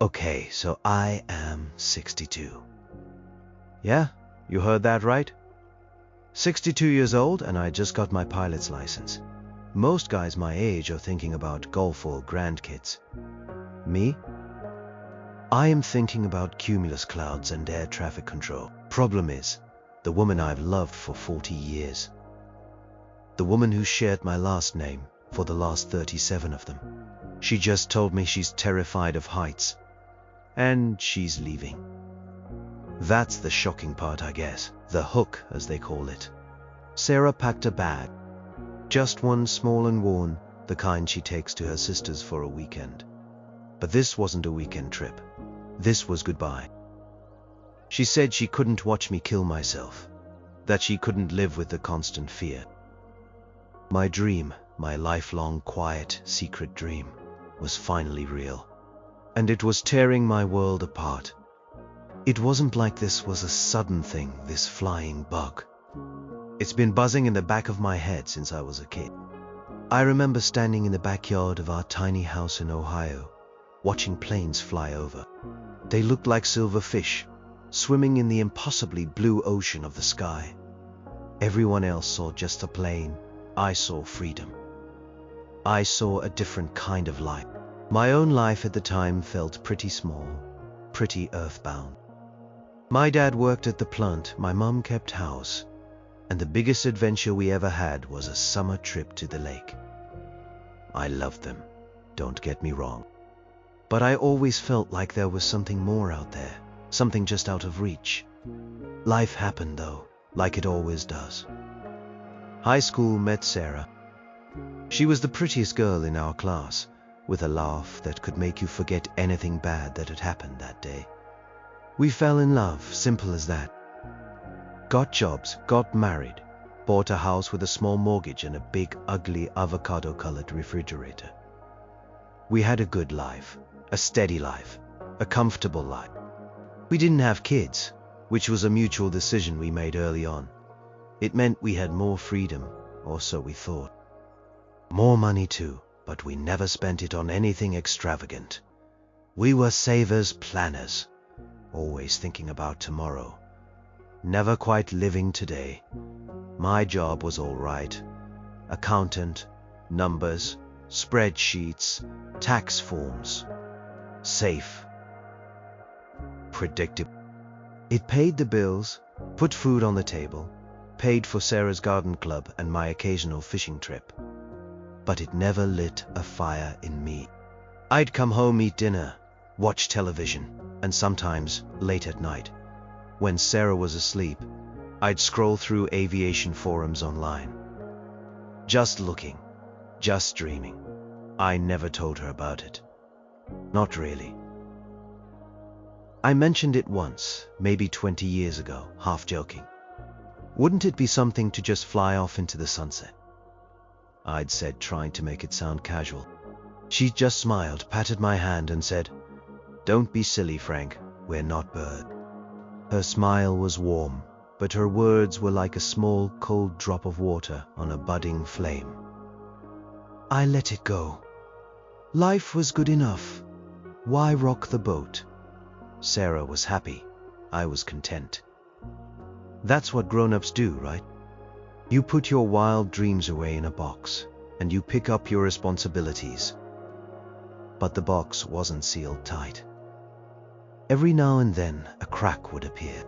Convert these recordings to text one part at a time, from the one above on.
Okay, so I am 62. Yeah, you heard that right. 62 years old, and I just got my pilot's license. Most guys my age are thinking about golf or grandkids. Me? I am thinking about cumulus clouds and air traffic control. Problem is, the woman I've loved for 40 years. The woman who shared my last name for the last 37 of them. She just told me she's terrified of heights. And she's leaving. That's the shocking part, I guess. The hook, as they call it. Sarah packed a bag. Just one, small and worn, the kind she takes to her sisters for a weekend. But this wasn't a weekend trip. This was goodbye. She said she couldn't watch me kill myself. That she couldn't live with the constant fear. My dream, my lifelong, quiet, secret dream, was finally real. And it was tearing my world apart. It wasn't like this was a sudden thing, this flying bug. It's been buzzing in the back of my head since I was a kid. I remember standing in the backyard of our tiny house in Ohio, watching planes fly over. They looked like silver fish, swimming in the impossibly blue ocean of the sky. Everyone else saw just a plane. I saw freedom. I saw a different kind of life. My own life at the time felt pretty small, pretty earthbound. My dad worked at the plant, my mom kept house, and the biggest adventure we ever had was a summer trip to the lake. I loved them, don't get me wrong. But I always felt like there was something more out there, something just out of reach. Life happened though, like it always does. High school, met Sarah. She was the prettiest girl in our class, with a laugh that could make you forget anything bad that had happened that day. We fell in love, simple as that. Got jobs, got married, bought a house with a small mortgage and a big, ugly, avocado-colored refrigerator. We had a good life, a steady life, a comfortable life. We didn't have kids, which was a mutual decision we made early on. It meant we had more freedom, or so we thought. More money too, but we never spent it on anything extravagant. We were savers, planners, always thinking about tomorrow. Never quite living today. My job was all right. Accountant, numbers, spreadsheets, tax forms. Safe. Predictable. It paid the bills, put food on the table, paid for Sarah's garden club and my occasional fishing trip. But it never lit a fire in me. I'd come home, eat dinner, watch television, and sometimes, late at night, when Sarah was asleep, I'd scroll through aviation forums online. Just looking, just dreaming. I never told her about it. Not really. I mentioned it once, maybe 20 years ago, half joking. Wouldn't it be something to just fly off into the sunset? I'd said, trying to make it sound casual. She just smiled, patted my hand and said, "Don't be silly, Frank, we're not birds." Her smile was warm, but her words were like a small, cold drop of water on a budding flame. I let it go. Life was good enough. Why rock the boat? Sarah was happy. I was content. That's what grown-ups do, right? You put your wild dreams away in a box, and you pick up your responsibilities. But the box wasn't sealed tight. Every now and then, a crack would appear.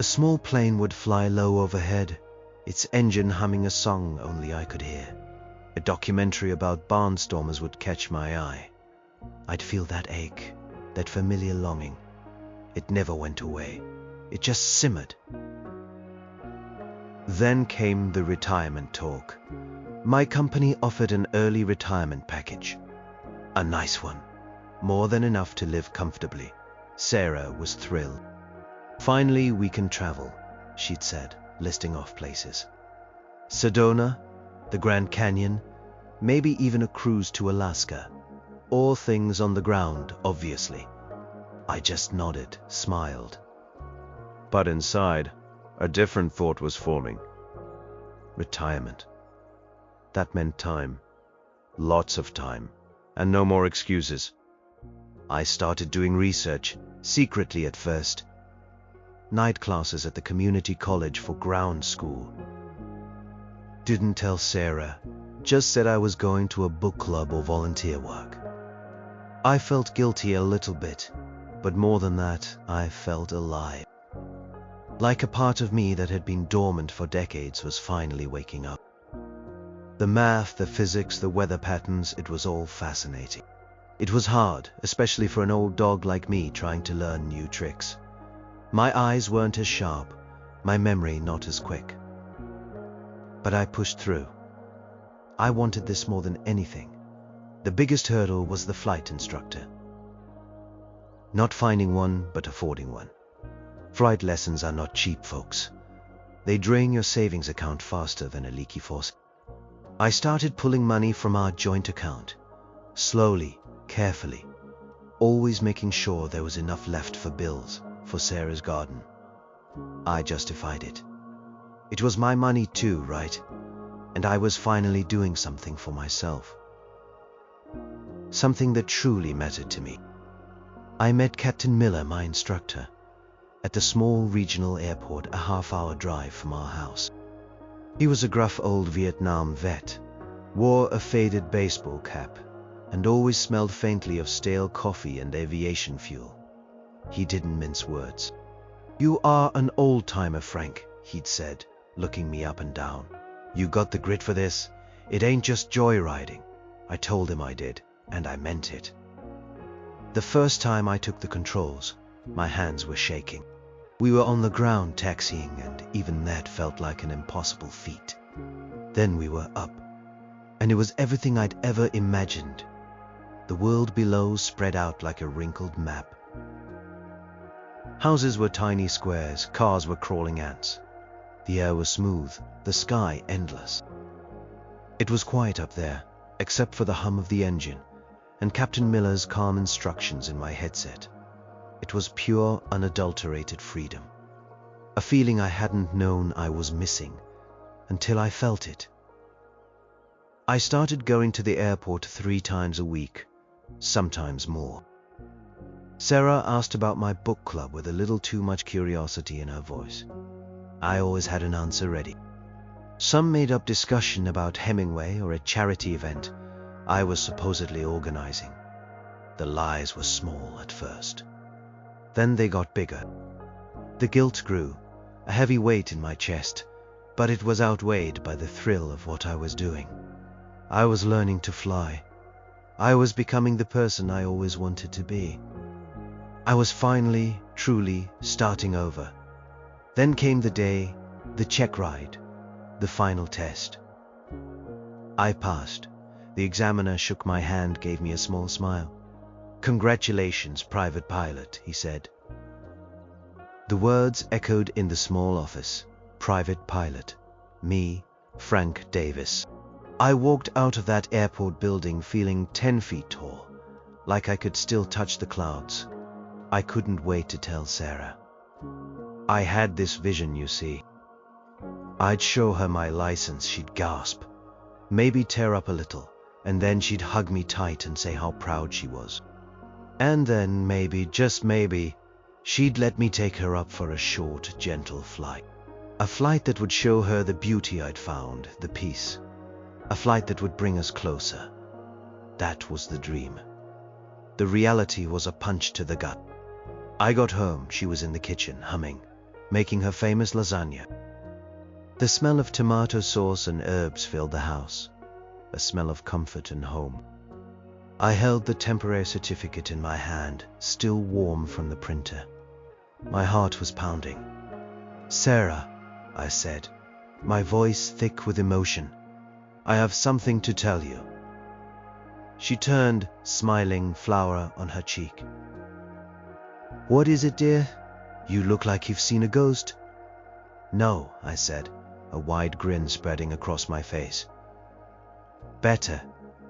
A small plane would fly low overhead, its engine humming a song only I could hear. A documentary about barnstormers would catch my eye. I'd feel that ache, that familiar longing. It never went away. It just simmered. Then came the retirement talk. My company offered an early retirement package. A nice one. More than enough to live comfortably. Sarah was thrilled. Finally, we can travel, she'd said, listing off places. Sedona, the Grand Canyon, maybe even a cruise to Alaska. All things on the ground, obviously. I just nodded, smiled. But inside, a different thought was forming. Retirement. That meant time. Lots of time. And no more excuses. I started doing research, secretly at first. Night classes at the community college for ground school. Didn't tell Sarah, just said I was going to a book club or volunteer work. I felt guilty a little bit, but more than that, I felt alive. Like a part of me that had been dormant for decades was finally waking up. The math, the physics, the weather patterns, it was all fascinating. It was hard, especially for an old dog like me trying to learn new tricks. My eyes weren't as sharp, my memory not as quick. But I pushed through. I wanted this more than anything. The biggest hurdle was the flight instructor. Not finding one, but affording one. Flight lessons are not cheap, folks. They drain your savings account faster than a leaky faucet. I started pulling money from our joint account. Slowly, carefully. Always making sure there was enough left for bills, for Sarah's garden. I justified it. It was my money too, right? And I was finally doing something for myself. Something that truly mattered to me. I met Captain Miller, my instructor, at the small regional airport a half-hour drive from our house. He was a gruff old Vietnam vet, wore a faded baseball cap, and always smelled faintly of stale coffee and aviation fuel. He didn't mince words. "You are an old-timer, Frank," he'd said, looking me up and down. "You got the grit for this? It ain't just joyriding." I told him I did, and I meant it. The first time I took the controls, my hands were shaking. We were on the ground taxiing, and even that felt like an impossible feat. Then we were up, and it was everything I'd ever imagined. The world below spread out like a wrinkled map. Houses were tiny squares, cars were crawling ants. The air was smooth, the sky endless. It was quiet up there, except for the hum of the engine, and Captain Miller's calm instructions in my headset. It was pure, unadulterated freedom. A feeling I hadn't known I was missing, until I felt it. I started going to the airport 3 times a week, sometimes more. Sarah asked about my book club with a little too much curiosity in her voice. I always had an answer ready. Some made-up discussion about Hemingway or a charity event I was supposedly organizing. The lies were small at first. Then they got bigger. The guilt grew, a heavy weight in my chest, but it was outweighed by the thrill of what I was doing. I was learning to fly. I was becoming the person I always wanted to be. I was finally, truly starting over. Then came the day, the check ride, the final test. I passed. The examiner shook my hand, gave me a small smile. "Congratulations, private pilot," he said. The words echoed in the small office. Private pilot. Me, Frank Davis. I walked out of that airport building feeling 10 feet tall, like I could still touch the clouds. I couldn't wait to tell Sarah. I had this vision, you see. I'd show her my license, she'd gasp, maybe tear up a little, and then she'd hug me tight and say how proud she was. And then maybe, just maybe, she'd let me take her up for a short, gentle flight. A flight that would show her the beauty I'd found, the peace. A flight that would bring us closer. That was the dream. The reality was a punch to the gut. I got home, she was in the kitchen, humming, making her famous lasagna. The smell of tomato sauce and herbs filled the house, a smell of comfort and home. I held the temporary certificate in my hand, still warm from the printer. My heart was pounding. "Sarah," I said, my voice thick with emotion, "I have something to tell you." She turned, smiling, flower on her cheek. "What is it, dear? You look like you've seen a ghost." "No," I said, a wide grin spreading across my face. "Better.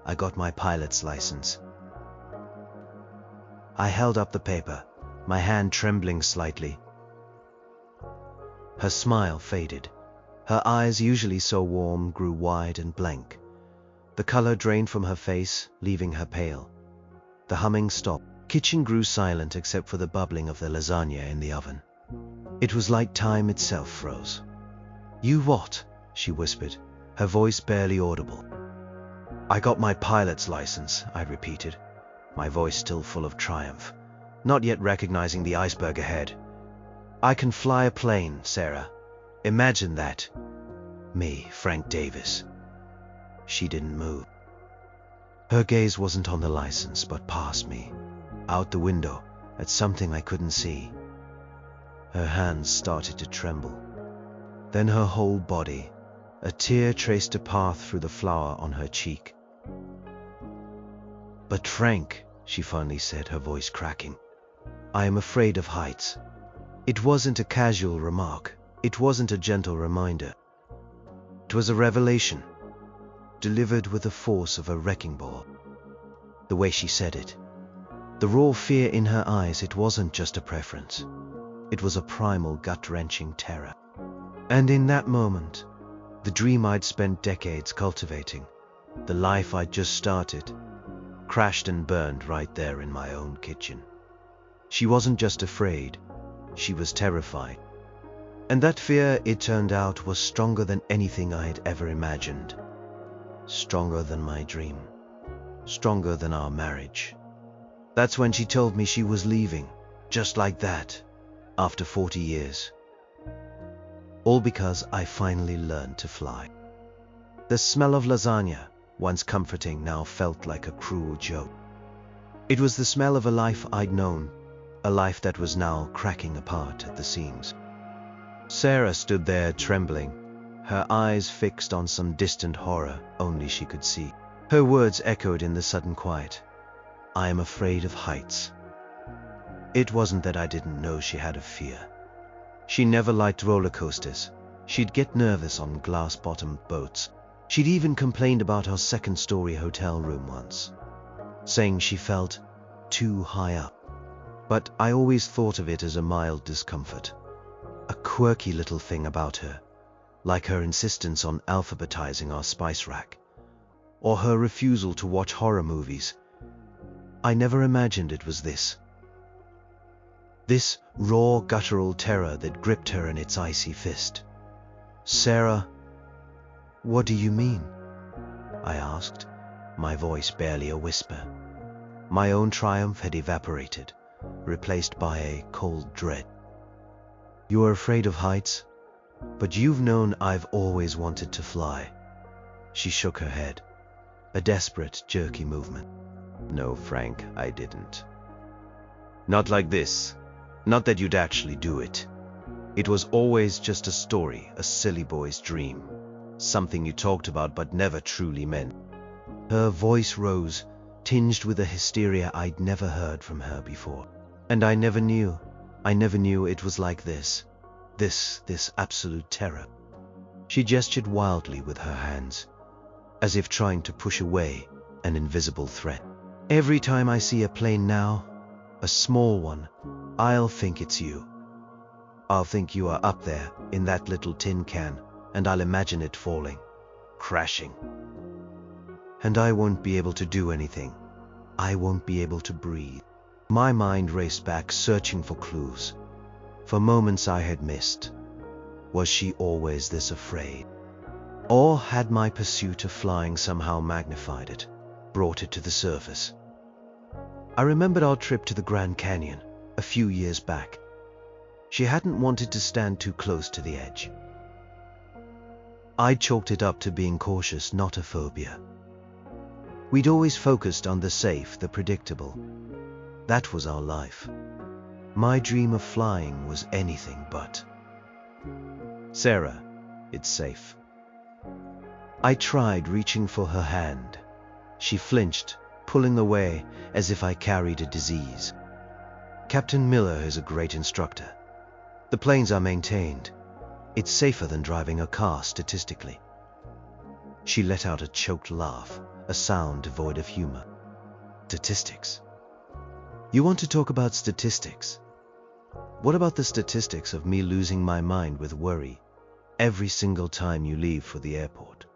I got my pilot's license." I held up the paper, my hand trembling slightly. Her smile faded. Her eyes, usually so warm, grew wide and blank. The color drained from her face, leaving her pale. The humming stopped. kitchen grew silent except for the bubbling of the lasagna in the oven. It was like time itself froze. "You what?" she whispered, her voice barely audible. "I got my pilot's license," I repeated, my voice still full of triumph, not yet recognizing the iceberg ahead. "I can fly a plane, Sarah. Imagine that. Me, Frank Davis." She didn't move. Her gaze wasn't on the license, but past me, out the window, at something I couldn't see. Her hands started to tremble. Then her whole body, a tear traced a path through the flower on her cheek. "But Frank," she finally said, her voice cracking, "I am afraid of heights." It wasn't a casual remark. It wasn't a gentle reminder. It was a revelation, delivered with the force of a wrecking ball. The way she said it, the raw fear in her eyes, it wasn't just a preference. It was a primal, gut-wrenching terror. And in that moment, the dream I'd spent decades cultivating, the life I'd just started, crashed and burned right there in my own kitchen. She wasn't just afraid, she was terrified. And that fear, it turned out, was stronger than anything I had ever imagined. Stronger than my dream. Stronger than our marriage. That's when she told me she was leaving, just like that, after 40 years. All because I finally learned to fly. The smell of lasagna, once comforting, now felt like a cruel joke. It was the smell of a life I'd known, a life that was now cracking apart at the seams. Sarah stood there trembling, her eyes fixed on some distant horror only she could see. Her words echoed in the sudden quiet. "I am afraid of heights." It wasn't that I didn't know she had a fear. She never liked roller coasters. She'd get nervous on glass-bottomed boats. She'd even complained about our second-story hotel room once, saying she felt too high up. But I always thought of it as a mild discomfort, a quirky little thing about her, like her insistence on alphabetizing our spice rack, or her refusal to watch horror movies. I never imagined it was this raw, guttural terror that gripped her in its icy fist. "Sarah, what do you mean?" I asked, my voice barely a whisper. My own triumph had evaporated, replaced by a cold dread. "You are afraid of heights, but you've known I've always wanted to fly." She shook her head, a desperate, jerky movement. "No, Frank, I didn't. Not like this. Not that you'd actually do it. It was always just a story, a silly boy's dream. Something you talked about but never truly meant." Her voice rose, tinged with a hysteria I'd never heard from her before. "And I never knew it was like this. This absolute terror." She gestured wildly with her hands, as if trying to push away an invisible threat. "Every time I see a plane now, a small one, I'll think it's you. I'll think you are up there in that little tin can, and I'll imagine it falling, crashing. And I won't be able to do anything. I won't be able to breathe." My mind raced back, searching for clues, for moments I had missed. Was she always this afraid? Or had my pursuit of flying somehow magnified it, brought it to the surface? I remembered our trip to the Grand Canyon a few years back. She hadn't wanted to stand too close to the edge. I chalked it up to being cautious, not a phobia. We'd always focused on the safe, the predictable. That was our life. My dream of flying was anything but. "Sarah, it's safe." I tried reaching for her hand. She flinched, pulling away as if I carried a disease. "Captain Miller is a great instructor. The planes are maintained. It's safer than driving a car statistically." She let out a choked laugh, a sound devoid of humor. "Statistics? You want to talk about statistics? What about the statistics of me losing my mind with worry every single time you leave for the airport?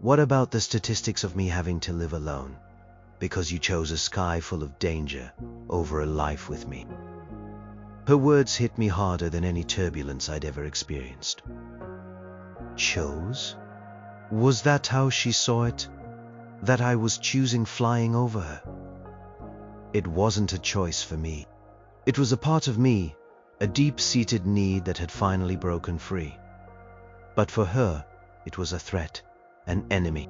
What about the statistics of me having to live alone, because you chose a sky full of danger over a life with me." Her words hit me harder than any turbulence I'd ever experienced. Chose? Was that how she saw it? That I was choosing flying over her? It wasn't a choice for me. It was a part of me, a deep-seated need that had finally broken free. But for her, it was a threat, an enemy.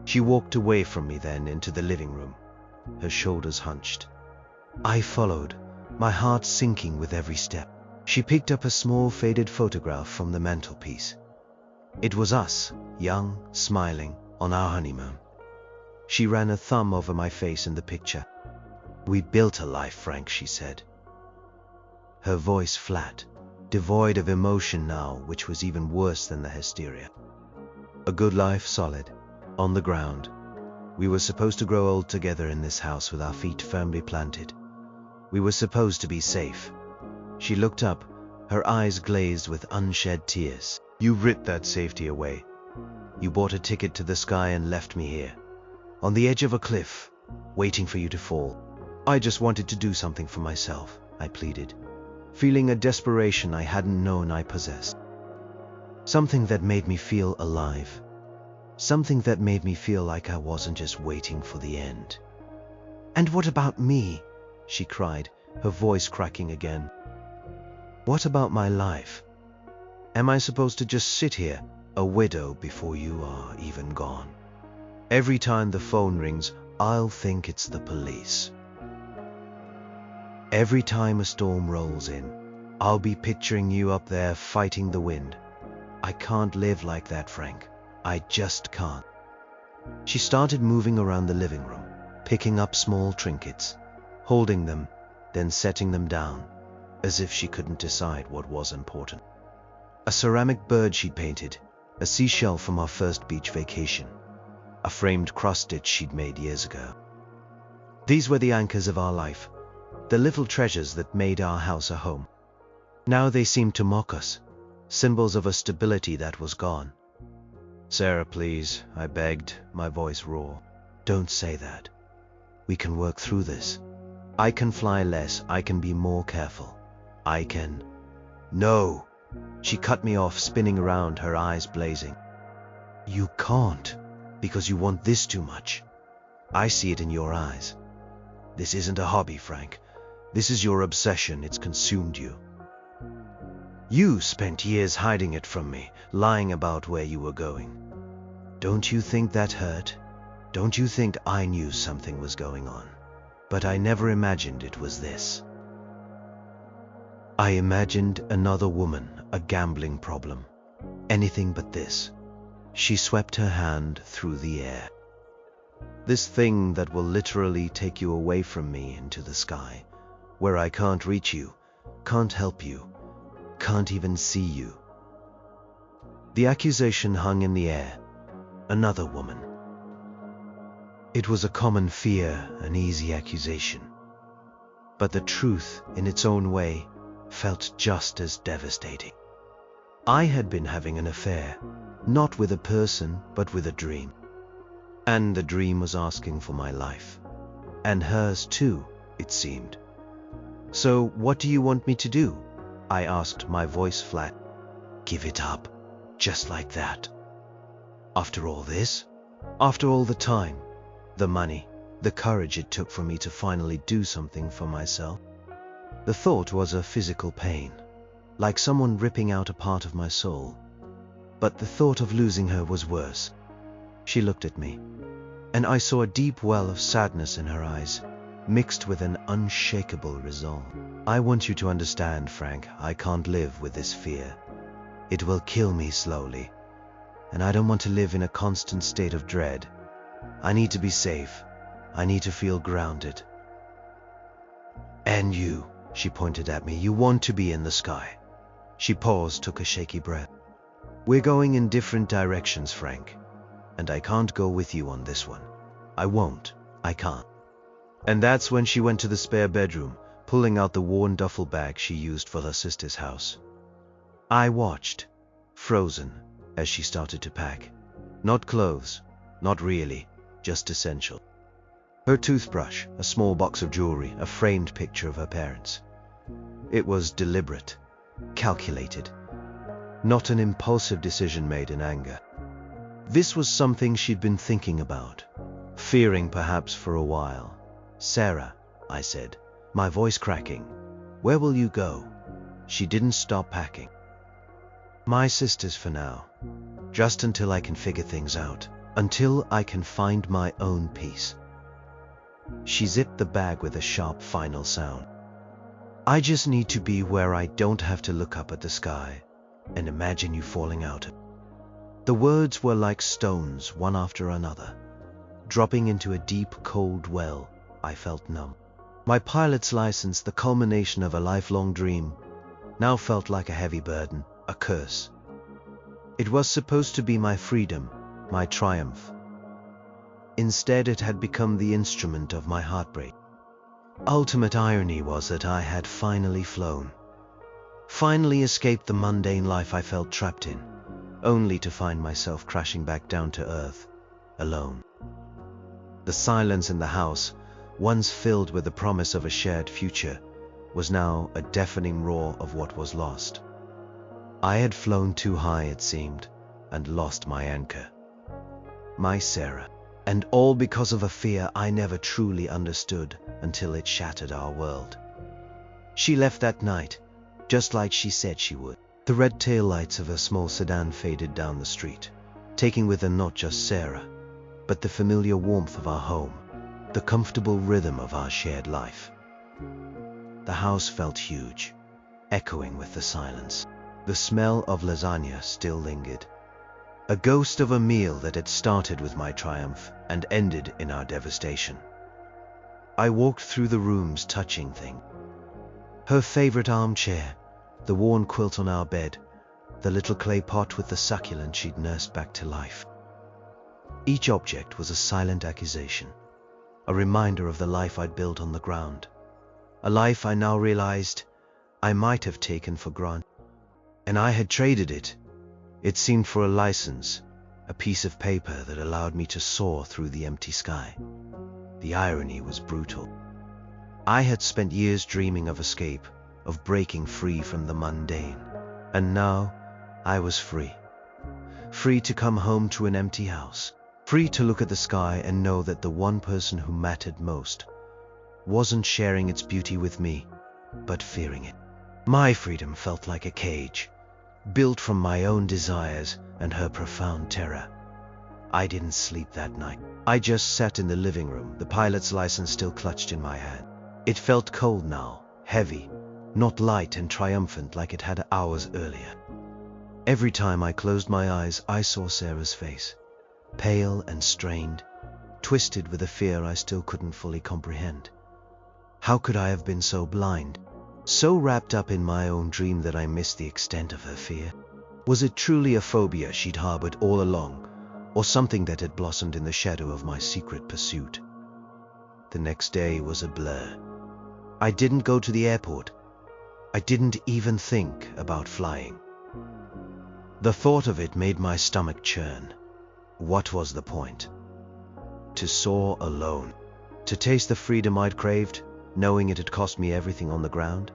She walked away from me then into the living room, her shoulders hunched. I followed, my heart sinking with every step. She picked up a small faded photograph from the mantelpiece. It was us, young, smiling, on our honeymoon. She ran a thumb over my face in the picture. "We built a life, Frank," she said. Her voice flat, devoid of emotion now, which was even worse than the hysteria. "A good life, solid, on the ground. We were supposed to grow old together in this house with our feet firmly planted. We were supposed to be safe." She looked up, her eyes glazed with unshed tears. "You ripped that safety away. You bought a ticket to the sky and left me here, on the edge of a cliff, waiting for you to fall. I just wanted to do something for myself," I pleaded, feeling a desperation I hadn't known I possessed. Something that made me feel alive. Something that made me feel like I wasn't just waiting for the end. "And what about me?" she cried, her voice cracking again. "What about my life? Am I supposed to just sit here, a widow, before you are even gone? Every time the phone rings, I'll think it's the police. Every time a storm rolls in, I'll be picturing you up there fighting the wind. I can't live like that, Frank. I just can't." She started moving around the living room, picking up small trinkets, holding them, then setting them down, as if she couldn't decide what was important. A ceramic bird she'd painted, a seashell from our first beach vacation, a framed cross-stitch she'd made years ago. These were the anchors of our life, the little treasures that made our house a home. Now they seemed to mock us, symbols of a stability that was gone. "Sarah, please," I begged, my voice raw. "Don't say that. We can work through this. I can fly less, I can be more careful. I can—" "No!" She cut me off, spinning around, her eyes blazing. "You can't, because you want this too much. I see it in your eyes. This isn't a hobby, Frank. This is your obsession. It's consumed you. You spent years hiding it from me, lying about where you were going. Don't you think that hurt? Don't you think I knew something was going on? But I never imagined it was this. I imagined another woman, a gambling problem. Anything but this." She swept her hand through the air. "This thing that will literally take you away from me into the sky, where I can't reach you, can't help you, can't even see you." The accusation hung in the air. Another woman. It was a common fear, an easy accusation. But the truth, in its own way, felt just as devastating. I had been having an affair, not with a person, but with a dream. And the dream was asking for my life. And hers too, it seemed. "So what do you want me to do?" I asked, my voice flat. "Give it up, just like that. After all this, after all the time, the money, the courage it took for me to finally do something for myself." The thought was a physical pain, like someone ripping out a part of my soul. But the thought of losing her was worse. She looked at me, and I saw a deep well of sadness in her eyes, mixed with an unshakable resolve. "I want you to understand, Frank, I can't live with this fear. It will kill me slowly, and I don't want to live in a constant state of dread. I need to be safe. I need to feel grounded." "And you," she pointed at me, "you want to be in the sky." She paused, took a shaky breath. "We're going in different directions, Frank, and I can't go with you on this one. I won't. I can't." And that's when she went to the spare bedroom, pulling out the worn duffel bag she used for her sister's house. I watched, frozen, as she started to pack. Not clothes, not really, just essential. Her toothbrush, a small box of jewelry, a framed picture of her parents. It was deliberate, calculated, not an impulsive decision made in anger. This was something she'd been thinking about, fearing perhaps for a while. "Sarah," I said, my voice cracking, "where will you go?" She didn't stop packing. "My sisters for now, just until I can figure things out, until I can find my own peace." She zipped the bag with a sharp final sound. "I just need to be where I don't have to look up at the sky and imagine you falling out." The words were like stones, one after another, dropping into a deep, cold well. I felt numb. My pilot's license, the culmination of a lifelong dream, now felt like a heavy burden, a curse. It was supposed to be my freedom, my triumph. Instead, it had become the instrument of my heartbreak. Ultimate irony was that I had finally flown, finally escaped the mundane life I felt trapped in, only to find myself crashing back down to earth, alone. The silence in the house, once filled with the promise of a shared future, was now a deafening roar of what was lost. I had flown too high, it seemed, and lost my anchor. My Sarah. And all because of a fear I never truly understood until it shattered our world. She left that night, just like she said she would. The red taillights of her small sedan faded down the street, taking with her not just Sarah, but the familiar warmth of our home, the comfortable rhythm of our shared life. The house felt huge, echoing with the silence. The smell of lasagna still lingered, a ghost of a meal that had started with my triumph and ended in our devastation. I walked through the rooms, touching things. Her favorite armchair, the worn quilt on our bed, the little clay pot with the succulent she'd nursed back to life. Each object was a silent accusation, a reminder of the life I'd built on the ground, a life I now realized I might have taken for granted. And I had traded it. It seemed, for a license, a piece of paper that allowed me to soar through the empty sky. The irony was brutal. I had spent years dreaming of escape, of breaking free from the mundane, and now I was free. Free to come home to an empty house, free to look at the sky and know that the one person who mattered most wasn't sharing its beauty with me, but fearing it. My freedom felt like a cage, built from my own desires and her profound terror. I didn't sleep that night. I just sat in the living room, the pilot's license still clutched in my hand. It felt cold now, heavy, not light and triumphant like it had hours earlier. Every time I closed my eyes, I saw Sarah's face, pale and strained, twisted with a fear I still couldn't fully comprehend. How could I have been so blind, so wrapped up in my own dream that I missed the extent of her fear? Was it truly a phobia she'd harbored all along, or something that had blossomed in the shadow of my secret pursuit? The next day was a blur. I didn't go to the airport. I didn't even think about flying. The thought of it made my stomach churn. What was the point? To soar alone, to taste the freedom I'd craved, knowing it had cost me everything on the ground?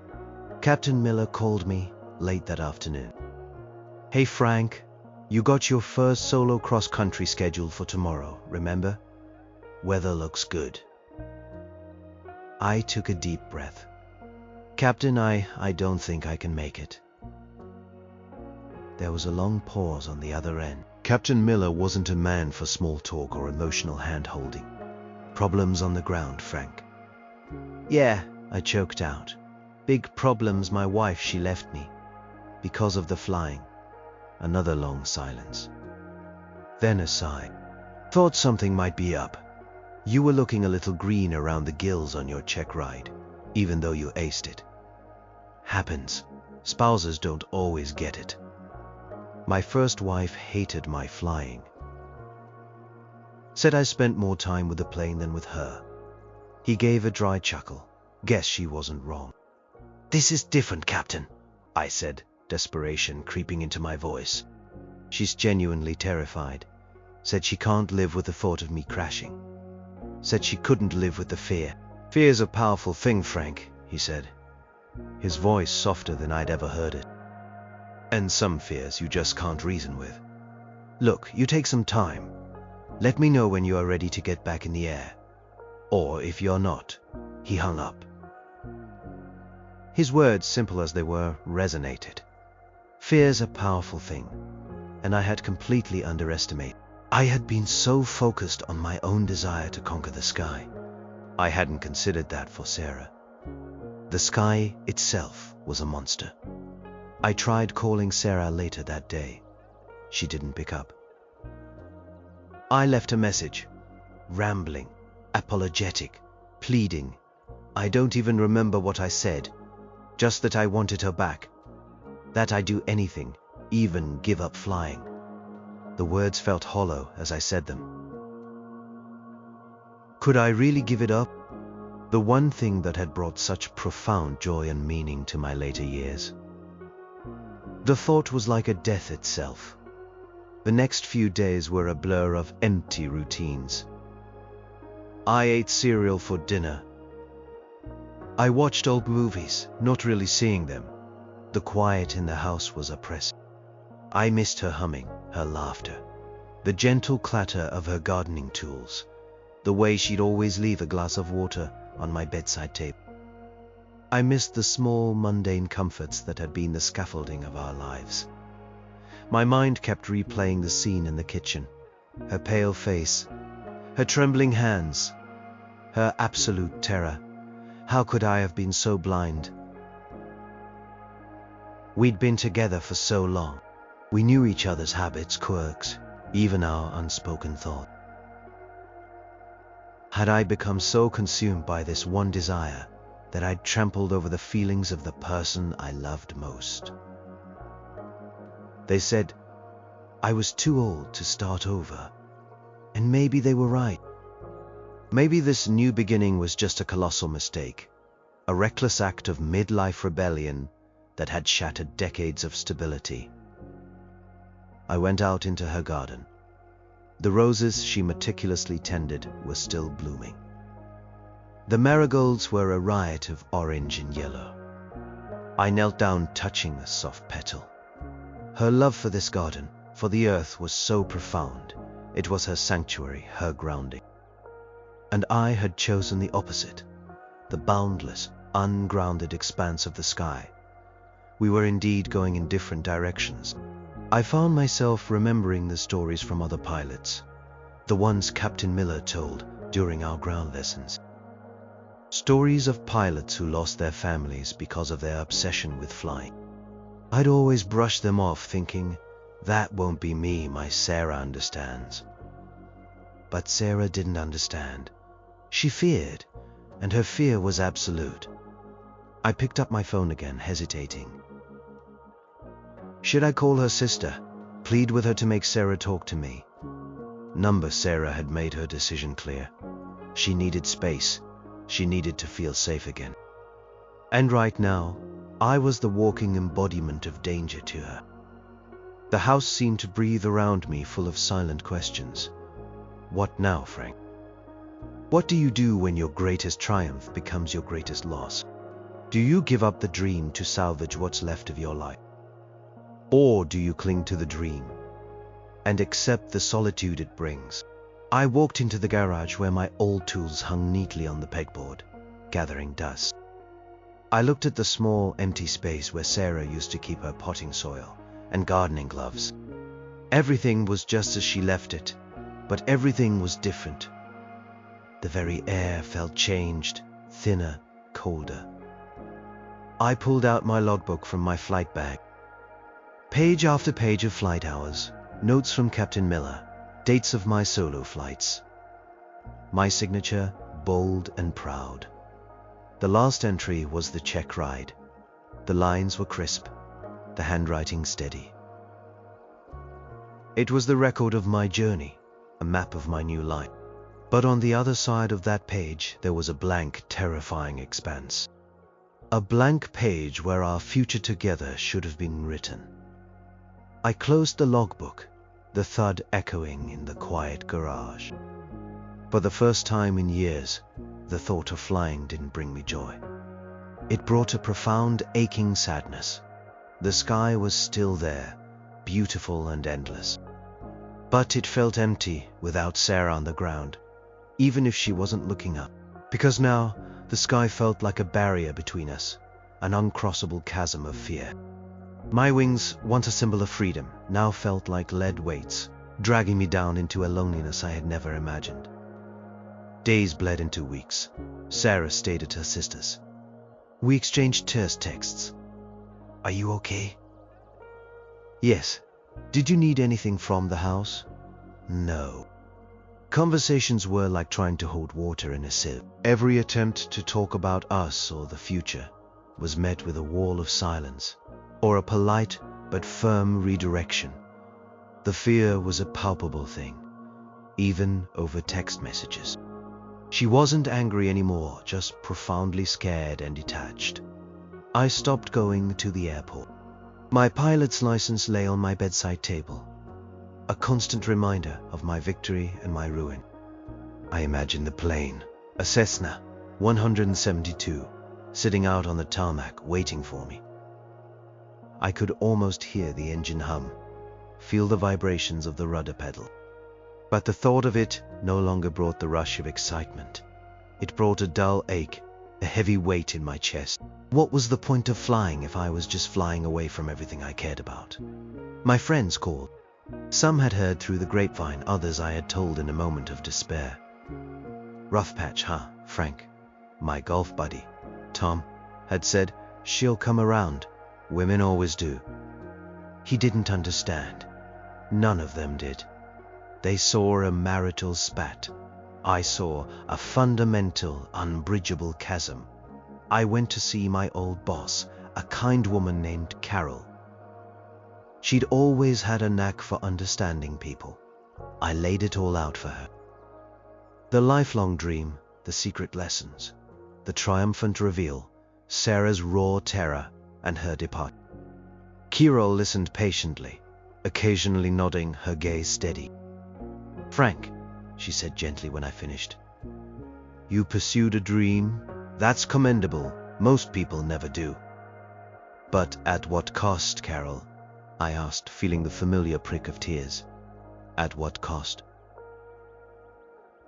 Captain Miller called me late that afternoon. "Hey Frank, you got your first solo cross-country scheduled for tomorrow, remember? Weather looks good." I took a deep breath. "Captain, I don't think I can make it." There was a long pause on the other end. Captain Miller wasn't a man for small talk or emotional hand-holding. "Problems on the ground, Frank." "Yeah," I choked out. "Big problems. My wife, she left me. Because of the flying." Another long silence. Then a sigh. "Thought something might be up. You were looking a little green around the gills on your Czech ride, even though you aced it. Happens. Spouses don't always get it. My first wife hated my flying. Said I spent more time with the plane than with her." He gave a dry chuckle. Guess she wasn't wrong. "This is different, Captain," I said, desperation creeping into my voice. "She's genuinely terrified. Said she can't live with the thought of me crashing." said she couldn't live with the fear. Fear's a powerful thing, Frank, he said, his voice softer than I'd ever heard it. And some fears you just can't reason with. Look, you take some time. Let me know when you are ready to get back in the air. Or if you're not. He hung up. His words, simple as they were, resonated. Fear's a powerful thing, and I had completely underestimated. I had been so focused on my own desire to conquer the sky. I hadn't considered that for Sarah. The sky itself was a monster. I tried calling Sarah later that day. She didn't pick up. I left a message, rambling, apologetic, pleading. I don't even remember what I said, just that I wanted her back, that I'd do anything, even give up flying. The words felt hollow as I said them. Could I really give it up? The one thing that had brought such profound joy and meaning to my later years. The thought was like a death itself. The next few days were a blur of empty routines. I ate cereal for dinner. I watched old movies, not really seeing them. The quiet in the house was oppressive. I missed her humming, her laughter, the gentle clatter of her gardening tools, the way she'd always leave a glass of water on my bedside table. I missed the small, mundane comforts that had been the scaffolding of our lives. My mind kept replaying the scene in the kitchen, her pale face, her trembling hands, her absolute terror. How could I have been so blind? We'd been together for so long. We knew each other's habits, quirks, even our unspoken thought. Had I become so consumed by this one desire that I'd trampled over the feelings of the person I loved most? They said I was too old to start over, and maybe they were right. Maybe this new beginning was just a colossal mistake, a reckless act of midlife rebellion that had shattered decades of stability. I went out into her garden. The roses she meticulously tended were still blooming. The marigolds were a riot of orange and yellow. I knelt down, touching a soft petal. Her love for this garden, for the earth, was so profound. It was her sanctuary, her grounding. And I had chosen the opposite, the boundless, ungrounded expanse of the sky. We were indeed going in different directions. I found myself remembering the stories from other pilots, the ones Captain Miller told during our ground lessons. Stories of pilots who lost their families because of their obsession with flying. I'd always brush them off, thinking, that won't be me, my Sarah understands. But Sarah didn't understand. She feared, and her fear was absolute. I picked up my phone again, hesitating. Should I call her sister, plead with her to make Sarah talk to me? Number Sarah had made her decision clear. She needed space. She needed to feel safe again. And right now, I was the walking embodiment of danger to her. The house seemed to breathe around me, full of silent questions. What now, Frank? What do you do when your greatest triumph becomes your greatest loss? Do you give up the dream to salvage what's left of your life? Or do you cling to the dream and accept the solitude it brings? I walked into the garage where my old tools hung neatly on the pegboard, gathering dust. I looked at the small, empty space where Sarah used to keep her potting soil and gardening gloves. Everything was just as she left it, but everything was different. The very air felt changed, thinner, colder. I pulled out my logbook from my flight bag. Page after page of flight hours, notes from Captain Miller, dates of my solo flights. My signature, bold and proud. The last entry was the check ride. The lines were crisp, the handwriting steady. It was the record of my journey, a map of my new life. But on the other side of that page, there was a blank, terrifying expanse. A blank page where our future together should have been written. I closed the logbook, the thud echoing in the quiet garage. For the first time in years, the thought of flying didn't bring me joy. It brought a profound, aching sadness. The sky was still there, beautiful and endless. But it felt empty without Sarah on the ground, even if she wasn't looking up. Because now, the sky felt like a barrier between us, an uncrossable chasm of fear. My wings, once a symbol of freedom, now felt like lead weights, dragging me down into a loneliness I had never imagined. Days bled into weeks. Sarah stayed at her sister's. We exchanged terse texts. "Are you okay?" "Yes." "Did you need anything from the house?" "No." Conversations were like trying to hold water in a sieve. Every attempt to talk about us or the future was met with a wall of silence, or a polite but firm redirection. The fear was a palpable thing, even over text messages. She wasn't angry anymore, just profoundly scared and detached. I stopped going to the airport. My pilot's license lay on my bedside table, a constant reminder of my victory and my ruin. I imagined the plane, a Cessna 172, sitting out on the tarmac waiting for me. I could almost hear the engine hum, feel the vibrations of the rudder pedal. But the thought of it no longer brought the rush of excitement. It brought a dull ache, a heavy weight in my chest. What was the point of flying if I was just flying away from everything I cared about? My friends called. Some had heard through the grapevine, others I had told in a moment of despair. "Rough patch, huh, Frank?" My golf buddy, Tom, had said, "She'll come around. Women always do." He didn't understand. None of them did. They saw a marital spat. I saw a fundamental, unbridgeable chasm. I went to see my old boss, a kind woman named Carol. She'd always had a knack for understanding people. I laid it all out for her. The lifelong dream, the secret lessons, the triumphant reveal, Sarah's raw terror, and her departure. Carol listened patiently, occasionally nodding, her gaze steady. "Frank," she said gently when I finished, "you pursued a dream. That's commendable. Most people never do." "But at what cost, Carol?" I asked, feeling the familiar prick of tears. "At what cost?"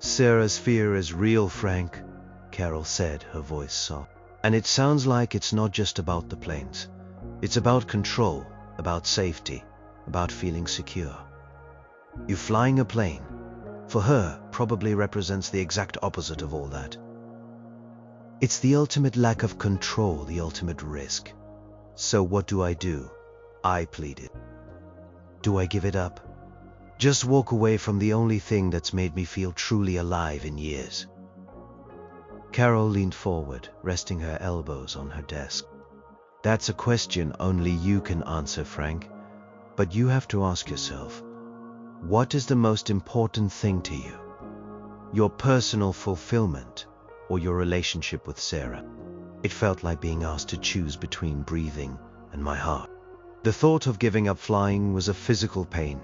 "Sarah's fear is real, Frank," Carol said, her voice soft. "And it sounds like it's not just about the planes. It's about control, about safety, about feeling secure. You flying a plane, for her, probably represents the exact opposite of all that. It's the ultimate lack of control, the ultimate risk. So what do? I pleaded. Do I give it up? Just walk away from the only thing that's made me feel truly alive in years?" Carol leaned forward, resting her elbows on her desk. "That's a question only you can answer, Frank. But you have to ask yourself, what is the most important thing to you? Your personal fulfillment or your relationship with Sarah?" It felt like being asked to choose between breathing and my heart. The thought of giving up flying was a physical pain,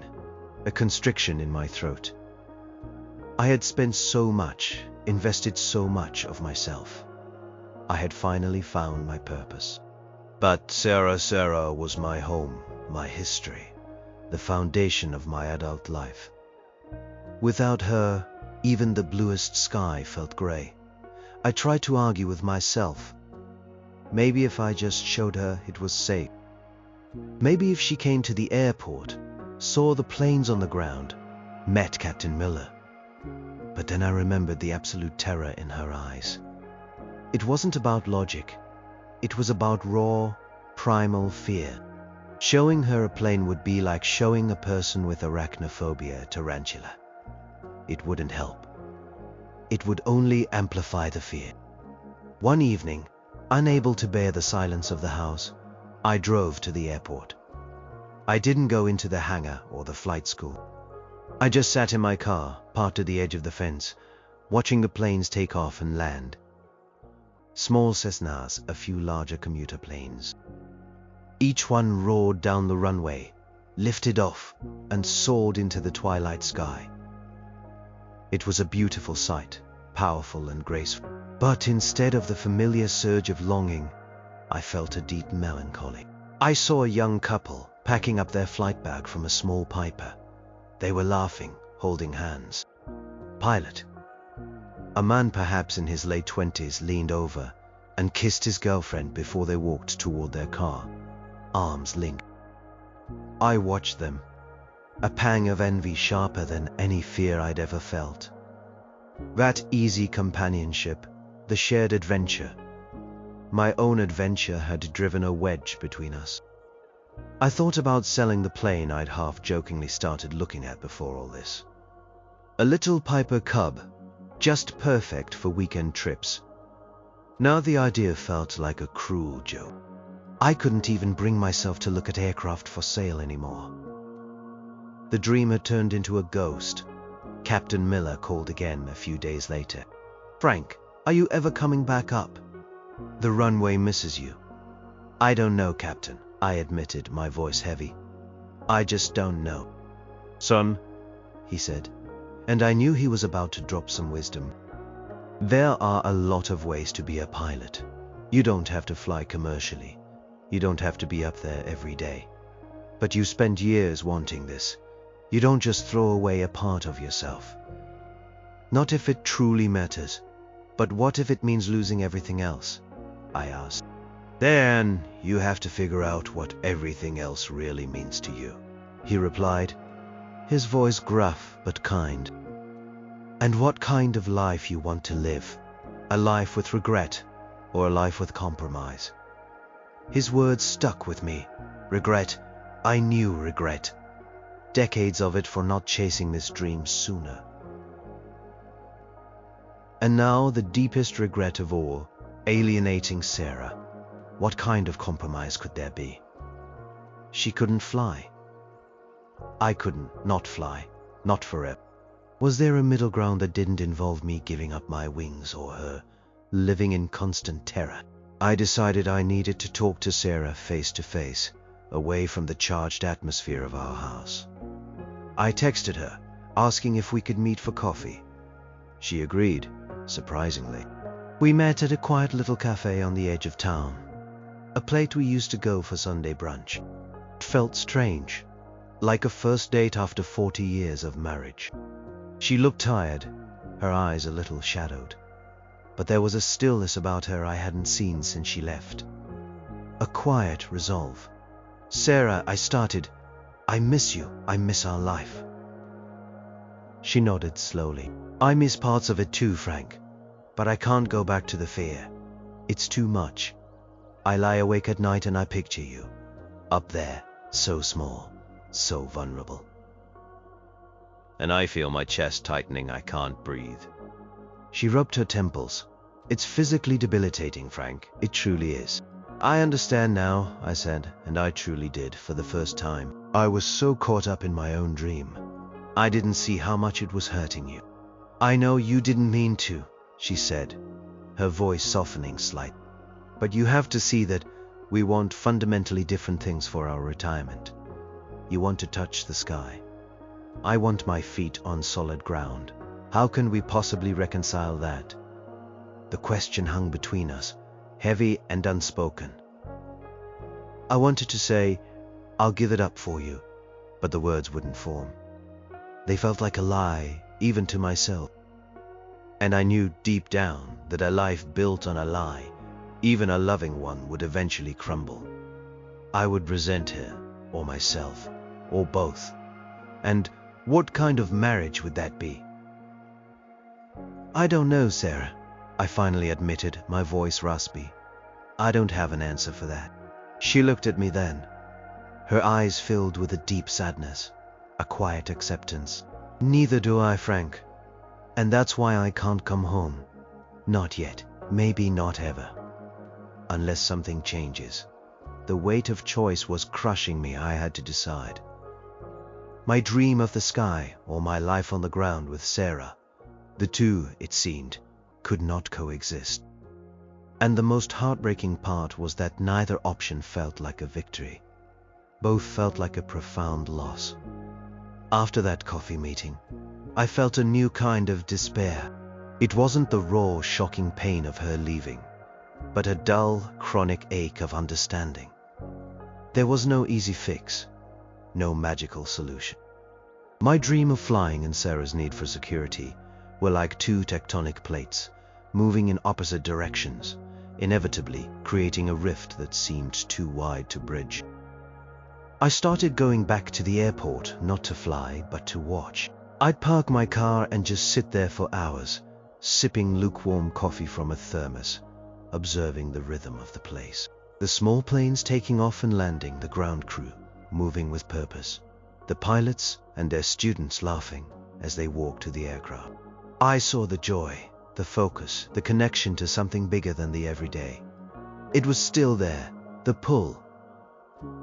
a constriction in my throat. I had spent so much, invested so much of myself. I had finally found my purpose. But Sarah was my home, my history, the foundation of my adult life. Without her, even the bluest sky felt gray. I tried to argue with myself. Maybe if I just showed her it was safe. Maybe if she came to the airport, saw the planes on the ground, met Captain Miller. But then I remembered the absolute terror in her eyes. It wasn't about logic. It was about raw, primal fear. Showing her a plane would be like showing a person with arachnophobia a tarantula. It wouldn't help. It would only amplify the fear. One evening, unable to bear the silence of the house, I drove to the airport. I didn't go into the hangar or the flight school. I just sat in my car, parked at the edge of the fence, watching the planes take off and land. Small Cessnas, a few larger commuter planes. Each one roared down the runway, lifted off, and soared into the twilight sky. It was a beautiful sight, powerful and graceful. But instead of the familiar surge of longing, I felt a deep melancholy. I saw a young couple packing up their flight bag from a small piper. They were laughing, holding hands. Pilot. A man perhaps in his late 20s leaned over and kissed his girlfriend before they walked toward their car, arms linked. I watched them, a pang of envy sharper than any fear I'd ever felt. That easy companionship, the shared adventure. My own adventure had driven a wedge between us. I thought about selling the plane I'd half-jokingly started looking at before all this. A little Piper Cub, just perfect for weekend trips. Now the idea felt like a cruel joke. I couldn't even bring myself to look at aircraft for sale anymore. The dream had turned into a ghost. Captain Miller called again a few days later. "Frank, are you ever coming back up? The runway misses you." "I don't know, Captain," I admitted, my voice heavy. "I just don't know." "Son," he said, and I knew he was about to drop some wisdom. "There are a lot of ways to be a pilot. You don't have to fly commercially. You don't have to be up there every day. But you spend years wanting this. You don't just throw away a part of yourself. Not if it truly matters. But what if it means losing everything else?" I asked. "Then you have to figure out what everything else really means to you," he replied, his voice gruff but kind. "And what kind of life you want to live. A life with regret or a life with compromise." His words stuck with me. Regret. I knew regret. Decades of it for not chasing this dream sooner. And now the deepest regret of all, alienating Sarah. What kind of compromise could there be? She couldn't fly. I couldn't not fly, not forever. Was there a middle ground that didn't involve me giving up my wings or her, living in constant terror? I decided I needed to talk to Sarah face to face, away from the charged atmosphere of our house. I texted her, asking if we could meet for coffee. She agreed, surprisingly. We met at a quiet little cafe on the edge of town, a place we used to go for Sunday brunch. It felt strange, like a first date after 40 years of marriage. She looked tired, her eyes a little shadowed, but there was a stillness about her I hadn't seen since she left. A quiet resolve. "Sarah," I started, "I miss you. I miss our life." She nodded slowly. "I miss parts of it too, Frank, but I can't go back to the fear. It's too much. I lie awake at night and I picture you, up there, so small, so vulnerable. And I feel my chest tightening. I can't breathe." She rubbed her temples. "It's physically debilitating, Frank. It truly is." "I understand now," I said, and I truly did for the first time. I was so caught up in my own dream. I didn't see how much it was hurting you. "I know you didn't mean to," she said, her voice softening slightly. "But you have to see that we want fundamentally different things for our retirement. You want to touch the sky. I want my feet on solid ground. How can we possibly reconcile that?" The question hung between us, heavy and unspoken. I wanted to say, "I'll give it up for you," but the words wouldn't form. They felt like a lie, even to myself. And I knew deep down that a life built on a lie, even a loving one, would eventually crumble. I would resent her, or myself, or both. And what kind of marriage would that be? "I don't know, Sarah," I finally admitted, my voice raspy. "I don't have an answer for that." She looked at me then, her eyes filled with a deep sadness, a quiet acceptance. "Neither do I, Frank. And that's why I can't come home. Not yet, maybe not ever. Unless something changes." The weight of choice was crushing me. I had to decide. My dream of the sky or my life on the ground with Sarah. The two, it seemed, could not coexist. And the most heartbreaking part was that neither option felt like a victory. Both felt like a profound loss. After that coffee meeting, I felt a new kind of despair. It wasn't the raw, shocking pain of her leaving, but a dull, chronic ache of understanding. There was no easy fix, no magical solution. My dream of flying and Sarah's need for security were like two tectonic plates, moving in opposite directions, inevitably creating a rift that seemed too wide to bridge. I started going back to the airport, not to fly, but to watch. I'd park my car and just sit there for hours, sipping lukewarm coffee from a thermos, observing the rhythm of the place. The small planes taking off and landing, the ground crew moving with purpose, the pilots and their students laughing as they walked to the aircraft. I saw the joy, the focus, the connection to something bigger than the everyday. It was still there, the pull.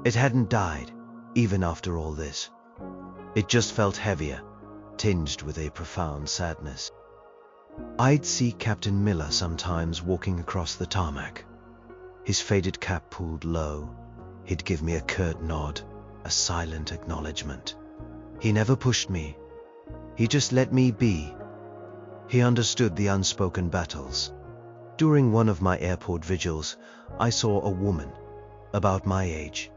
It hadn't died, even after all this. It just felt heavier, tinged with a profound sadness. I'd see Captain Miller sometimes walking across the tarmac, his faded cap pulled low. He'd give me a curt nod, a silent acknowledgement. He never pushed me. He just let me be. He understood the unspoken battles. During one of my airport vigils, I saw a woman, about my age,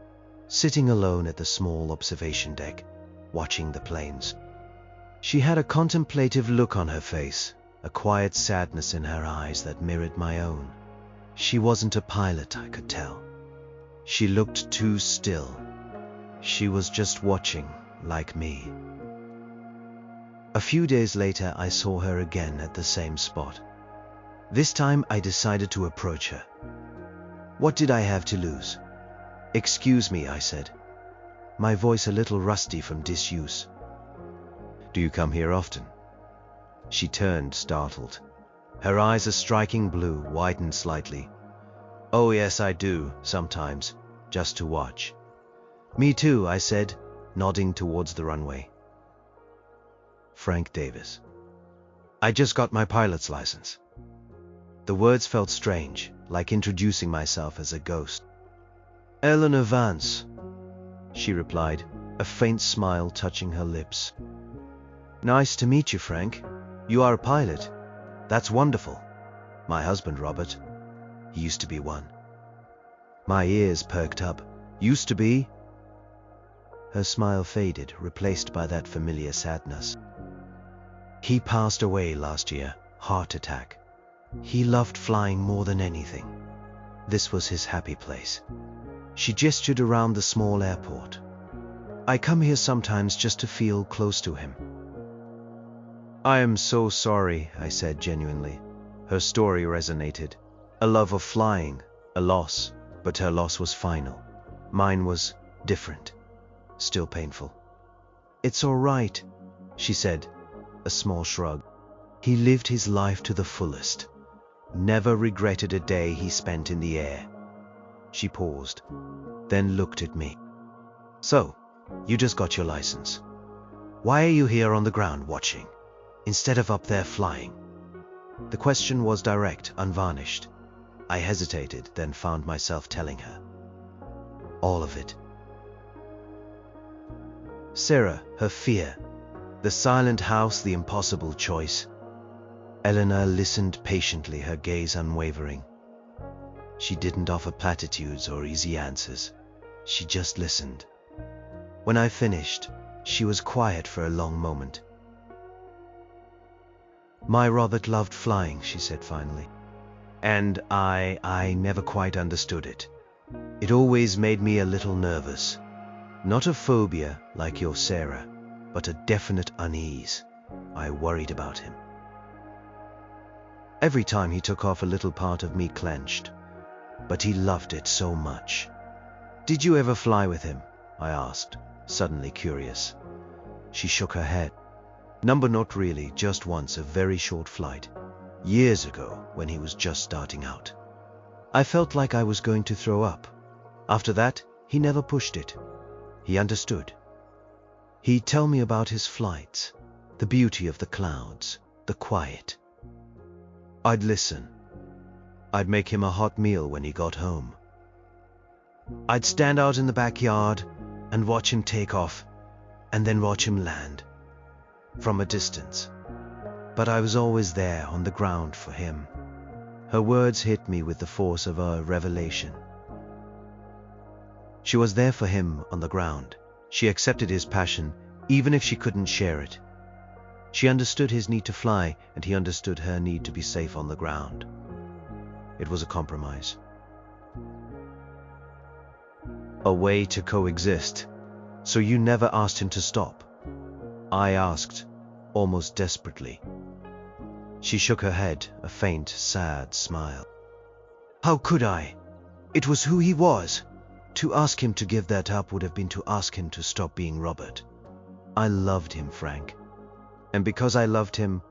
sitting alone at the small observation deck, watching the planes. She had a contemplative look on her face, a quiet sadness in her eyes that mirrored my own. She wasn't a pilot, I could tell. She looked too still. She was just watching, like me. A few days later, I saw her again at the same spot. This time, I decided to approach her. What did I have to lose? "Excuse me," I said, my voice a little rusty from disuse. "Do you come here often?" She turned, startled. Her eyes, a striking blue, widened slightly. "Oh yes, I do, sometimes, just to watch." "Me too," I said, nodding towards the runway. Frank Davis. "I just got my pilot's license." The words felt strange, like introducing myself as a ghost. "Eleanor Vance," she replied, a faint smile touching her lips. "Nice to meet you, Frank. You are a pilot. That's wonderful. My husband, Robert, he used to be one." My ears perked up. "Used to be?" Her smile faded, replaced by that familiar sadness. "He passed away last year, heart attack. He loved flying more than anything. This was his happy place." She gestured around the small airport. "I come here sometimes just to feel close to him." "I am so sorry," I said genuinely. Her story resonated. A love of flying, a loss, but her loss was final. Mine was different, still painful. "It's all right," she said, a small shrug. "He lived his life to the fullest. Never regretted a day he spent in the air." She paused, then looked at me. "So, you just got your license. Why are you here on the ground watching, instead of up there flying?" The question was direct, unvarnished. I hesitated, then found myself telling her. All of it. Sarah, her fear, the silent house, the impossible choice. Eleanor listened patiently, her gaze unwavering. She didn't offer platitudes or easy answers. She just listened. When I finished, she was quiet for a long moment. "My Robert loved flying," she said finally. "And I never quite understood it. It always made me a little nervous. Not a phobia like your Sarah, but a definite unease. I worried about him. Every time he took off, a little part of me clenched. But he loved it so much." "Did you ever fly with him?" I asked, suddenly curious. She shook her head. Not really, just once, a very short flight. Years ago, when he was just starting out. I felt like I was going to throw up. After that, he never pushed it. He understood. He'd tell me about his flights, the beauty of the clouds, the quiet. I'd listen. I'd make him a hot meal when he got home. I'd stand out in the backyard and watch him take off, and then watch him land. from a distance. But I was always there on the ground for him. Her words hit me with the force of a revelation. She was there for him on the ground. She accepted his passion, even if she couldn't share it. She understood his need to fly, and he understood her need to be safe on the ground. It was a compromise. A way to coexist. So you never asked him to stop? I asked, almost desperately. She shook her head, a faint, sad smile. How could I? It was who he was. To ask him to give that up would have been to ask him to stop being Robert. I loved him, Frank. And because I loved him,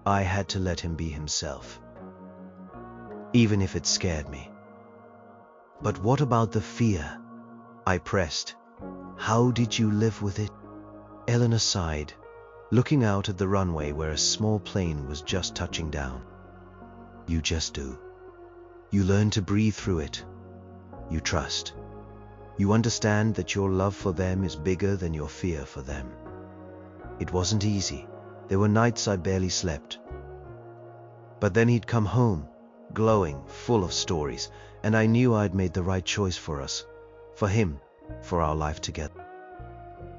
I had to let him be himself. Even if it scared me. But what about the fear? I pressed. How did you live with it? Eleanor sighed, looking out at the runway where a small plane was just touching down. You just do. You learn to breathe through it. You trust. You understand that your love for them is bigger than your fear for them. It wasn't easy. There were nights I barely slept. But then he'd come home, glowing, full of stories, and I knew I'd made the right choice for us, for him, for our life together.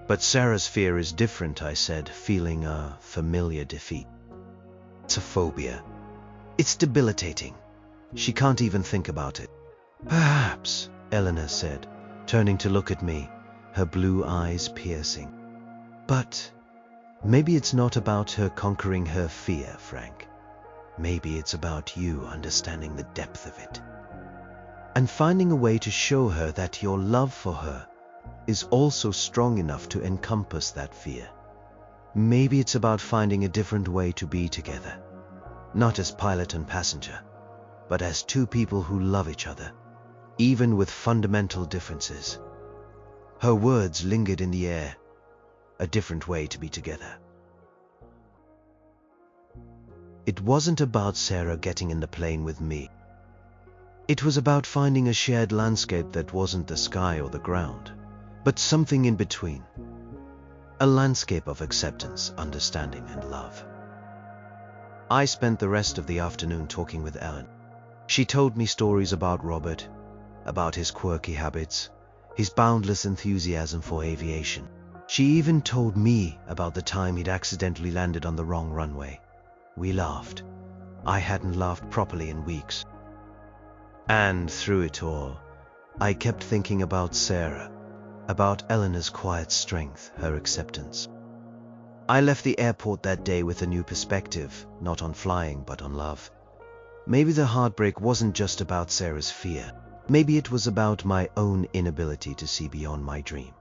But Sarah's fear is different, I said, feeling a familiar defeat. It's a phobia. It's debilitating. She can't even think about it. Perhaps, Eleanor said, turning to look at me, her blue eyes piercing. But maybe it's not about her conquering her fear, Frank. Maybe it's about you understanding the depth of it. And finding a way to show her that your love for her is also strong enough to encompass that fear. Maybe it's about finding a different way to be together. Not as pilot and passenger, but as two people who love each other, even with fundamental differences. Her words lingered in the air. A different way to be together. It wasn't about Sarah getting in the plane with me. It was about finding a shared landscape that wasn't the sky or the ground, but something in between. A landscape of acceptance, understanding, and love. I spent the rest of the afternoon talking with Ellen. She told me stories about Robert, about his quirky habits, his boundless enthusiasm for aviation. She even told me about the time he'd accidentally landed on the wrong runway. We laughed. I hadn't laughed properly in weeks. And through it all, I kept thinking about Sarah, about Eleanor's quiet strength, her acceptance. I left the airport that day with a new perspective, not on flying, but on love. Maybe the heartbreak wasn't just about Sarah's fear. Maybe it was about my own inability to see beyond my dream,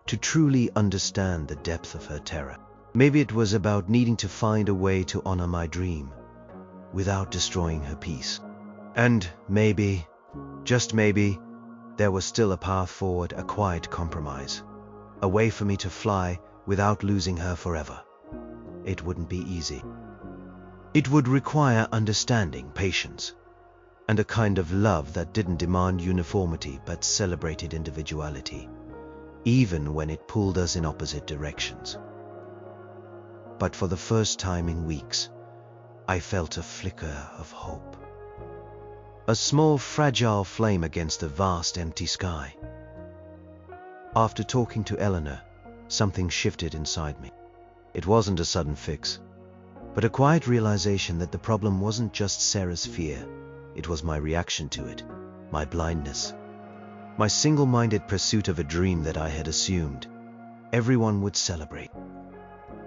to truly understand the depth of her terror. Maybe it was about needing to find a way to honor my dream without destroying her peace. And maybe, just maybe, there was still a path forward, a quiet compromise, a way for me to fly without losing her forever. It wouldn't be easy. It would require understanding, patience, and a kind of love that didn't demand uniformity but celebrated individuality, even when it pulled us in opposite directions. But for the first time in weeks, I felt a flicker of hope. A small, fragile flame against the vast, empty sky. After talking to Eleanor, something shifted inside me. It wasn't a sudden fix, but a quiet realization that the problem wasn't just Sarah's fear. It was my reaction to it, my blindness, my single-minded pursuit of a dream that I had assumed everyone would celebrate.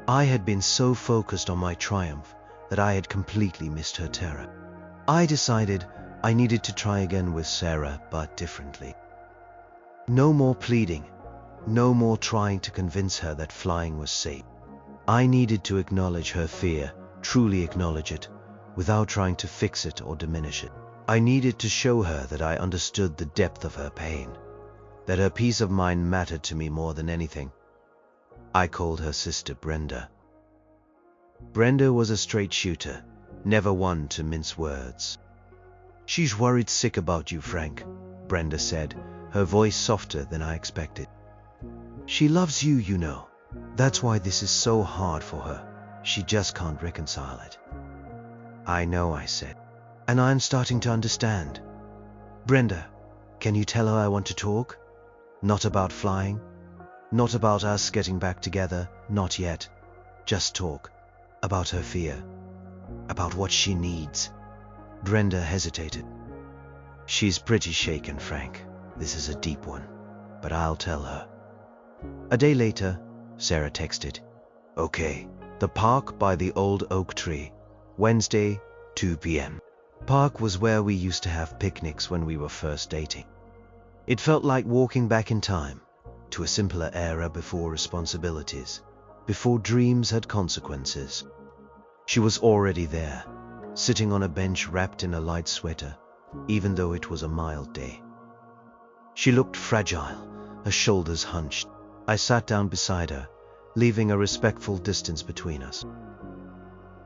I had been so focused on my triumph that I had completely missed her terror. I decided I needed to try again with Sarah, but differently. No more pleading, no more trying to convince her that flying was safe. I needed to acknowledge her fear, truly acknowledge it, without trying to fix it or diminish it. I needed to show her that I understood the depth of her pain, that her peace of mind mattered to me more than anything. I called her sister Brenda. Brenda was a straight shooter, never one to mince words. "She's worried sick about you, Frank," Brenda said, her voice softer than I expected. "She loves you, you know. That's why this is so hard for her. She just can't reconcile it. I know, I said, and I'm starting to understand. Brenda, can you tell her I want to talk? Not about flying, not about us getting back together, not yet. Just talk about her fear, about what she needs. Brenda hesitated. She's pretty shaken, Frank. This is a deep one, but I'll tell her. A day later, Sarah texted, "Okay, the park by the old oak tree, Wednesday, 2 p.m. Park was where we used to have picnics when we were first dating. It felt like walking back in time, to a simpler era before responsibilities, before dreams had consequences. She was already there, sitting on a bench wrapped in a light sweater, even though it was a mild day. She looked fragile, her shoulders hunched. I sat down beside her, leaving a respectful distance between us.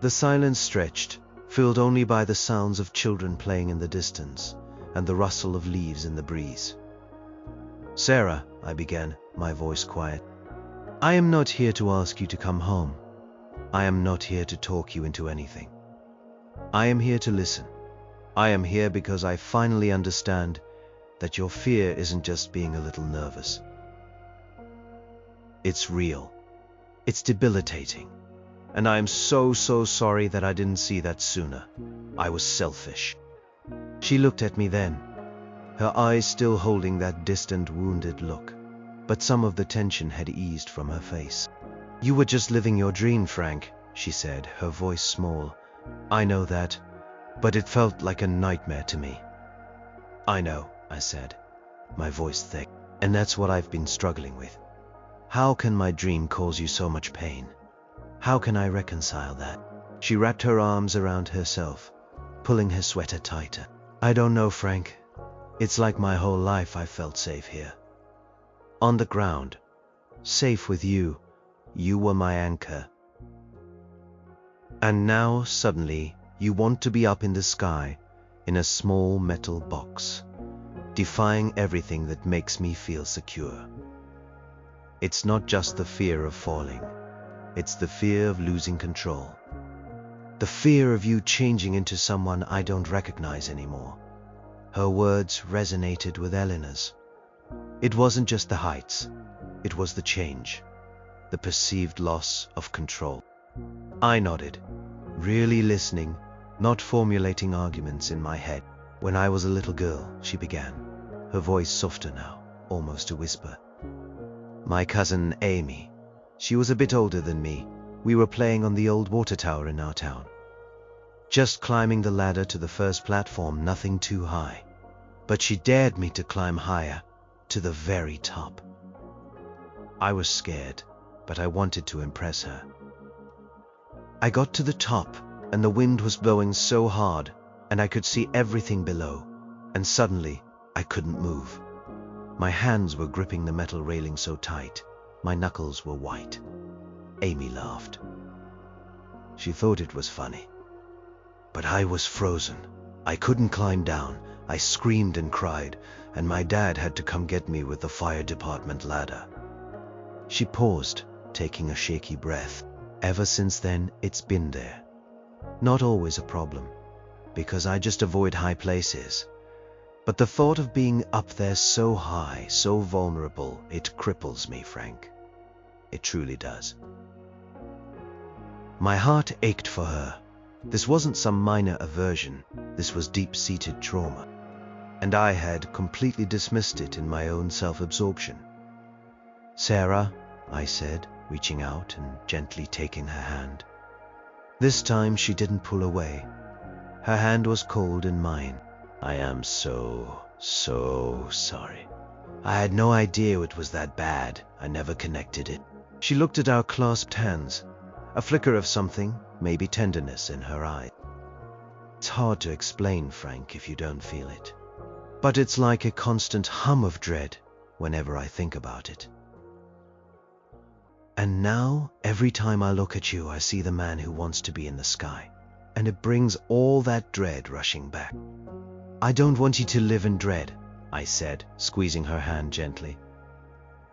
The silence stretched, filled only by the sounds of children playing in the distance and the rustle of leaves in the breeze. "Sarah," I began, my voice quiet, "I am not here to ask you to come home. I am not here to talk you into anything. I am here to listen. I am here because I finally understand that your fear isn't just being a little nervous. It's real. It's debilitating. And I am so sorry that I didn't see that sooner. I was selfish." She looked at me then, her eyes still holding that distant, wounded look, but some of the tension had eased from her face. "You were just living your dream, Frank," she said, her voice small. "I know that, but it felt like a nightmare to me." "I know," I said, my voice thick, "and that's what I've been struggling with. How can my dream cause you so much pain? How can I reconcile that?" She wrapped her arms around herself, pulling her sweater tighter. "I don't know, Frank. It's like my whole life I felt safe here. On the ground. Safe with you. You were my anchor. And now, suddenly, you want to be up in the sky, in a small metal box, defying everything that makes me feel secure. It's not just the fear of falling. It's the fear of losing control. The fear of you changing into someone I don't recognize anymore." Her words resonated with Eleanor's. It wasn't just the heights. It was the change, the perceived loss of control. I nodded, really listening, not formulating arguments in my head. "When I was a little girl," she began, her voice softer now, almost a whisper. "My cousin Amy, she was a bit older than me. We were playing on the old water tower in our town. Just climbing the ladder to the first platform, nothing too high. But she dared me to climb higher, to the very top. I was scared, but I wanted to impress her. I got to the top, and the wind was blowing so hard, and I could see everything below, and suddenly I couldn't move. My hands were gripping the metal railing so tight, my knuckles were white." Amy laughed. She thought it was funny. "But I was frozen. I couldn't climb down. I screamed and cried, and my dad had to come get me with the fire department ladder." She paused, taking a shaky breath. "Ever since then, it's been there. Not always a problem, because I just avoid high places. But the thought of being up there so high, so vulnerable, it cripples me, Frank. It truly does." My heart ached for her. This wasn't some minor aversion. This was deep-seated trauma. And I had completely dismissed it in my own self-absorption. "Sarah," I said, reaching out and gently taking her hand. This time she didn't pull away. Her hand was cold in mine. "I am so sorry. I had no idea it was that bad. I never connected it." She looked at our clasped hands, a flicker of something, maybe tenderness, in her eye. "It's hard to explain, Frank, if you don't feel it. But it's like a constant hum of dread whenever I think about it. And now, every time I look at you, I see the man who wants to be in the sky, and it brings all that dread rushing back." "I don't want you to live in dread," I said, squeezing her hand gently.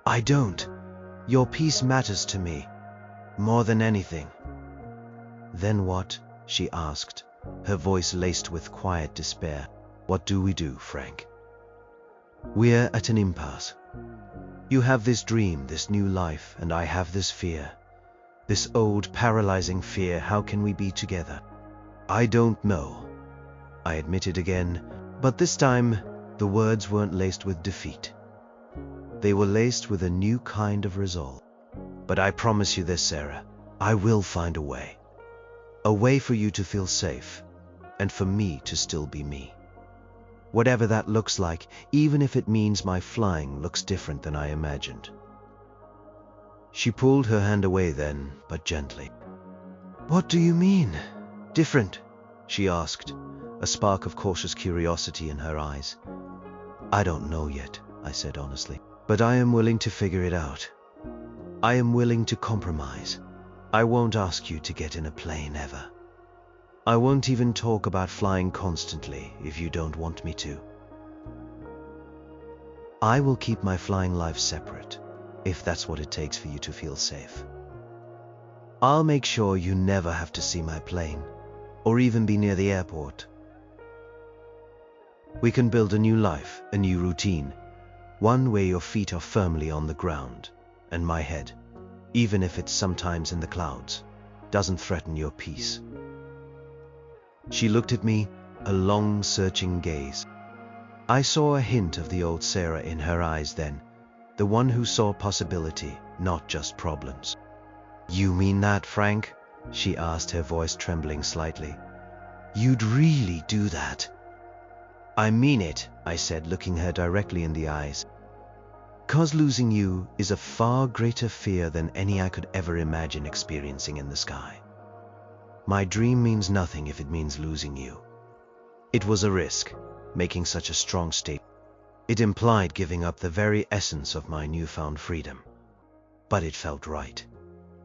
"I don't. Your peace matters to me, more than anything." Then what? She asked, her voice laced with quiet despair. What do we do, Frank? We're at an impasse. You have this dream, this new life, and I have this fear. This old, paralyzing fear. How can we be together? I don't know, I admitted again, but this time the words weren't laced with defeat. They were laced with a new kind of resolve. But I promise you this, Sarah, I will find a way. A way for you to feel safe, and for me to still be me. Whatever that looks like, even if it means my flying looks different than I imagined. She pulled her hand away then, but gently. What do you mean? Different? She asked, a spark of cautious curiosity in her eyes. I don't know yet, I said honestly, but I am willing to figure it out. I am willing to compromise. I won't ask you to get in a plane ever. I won't even talk about flying constantly if you don't want me to. I will keep my flying life separate, if that's what it takes for you to feel safe. I'll make sure you never have to see my plane, or even be near the airport. We can build a new life, a new routine, one where your feet are firmly on the ground, and my head, even if it's sometimes in the clouds, doesn't threaten your peace. She looked at me, a long, searching gaze. I saw a hint of the old Sarah in her eyes then, the one who saw possibility, not just problems. You mean that, Frank? She asked, her voice trembling slightly. You'd really do that? I mean it, I said, looking her directly in the eyes. 'Cause losing you is a far greater fear than any I could ever imagine experiencing in the sky. My dream means nothing if it means losing you. It was a risk, making such a strong statement. It implied giving up the very essence of my newfound freedom. But it felt right.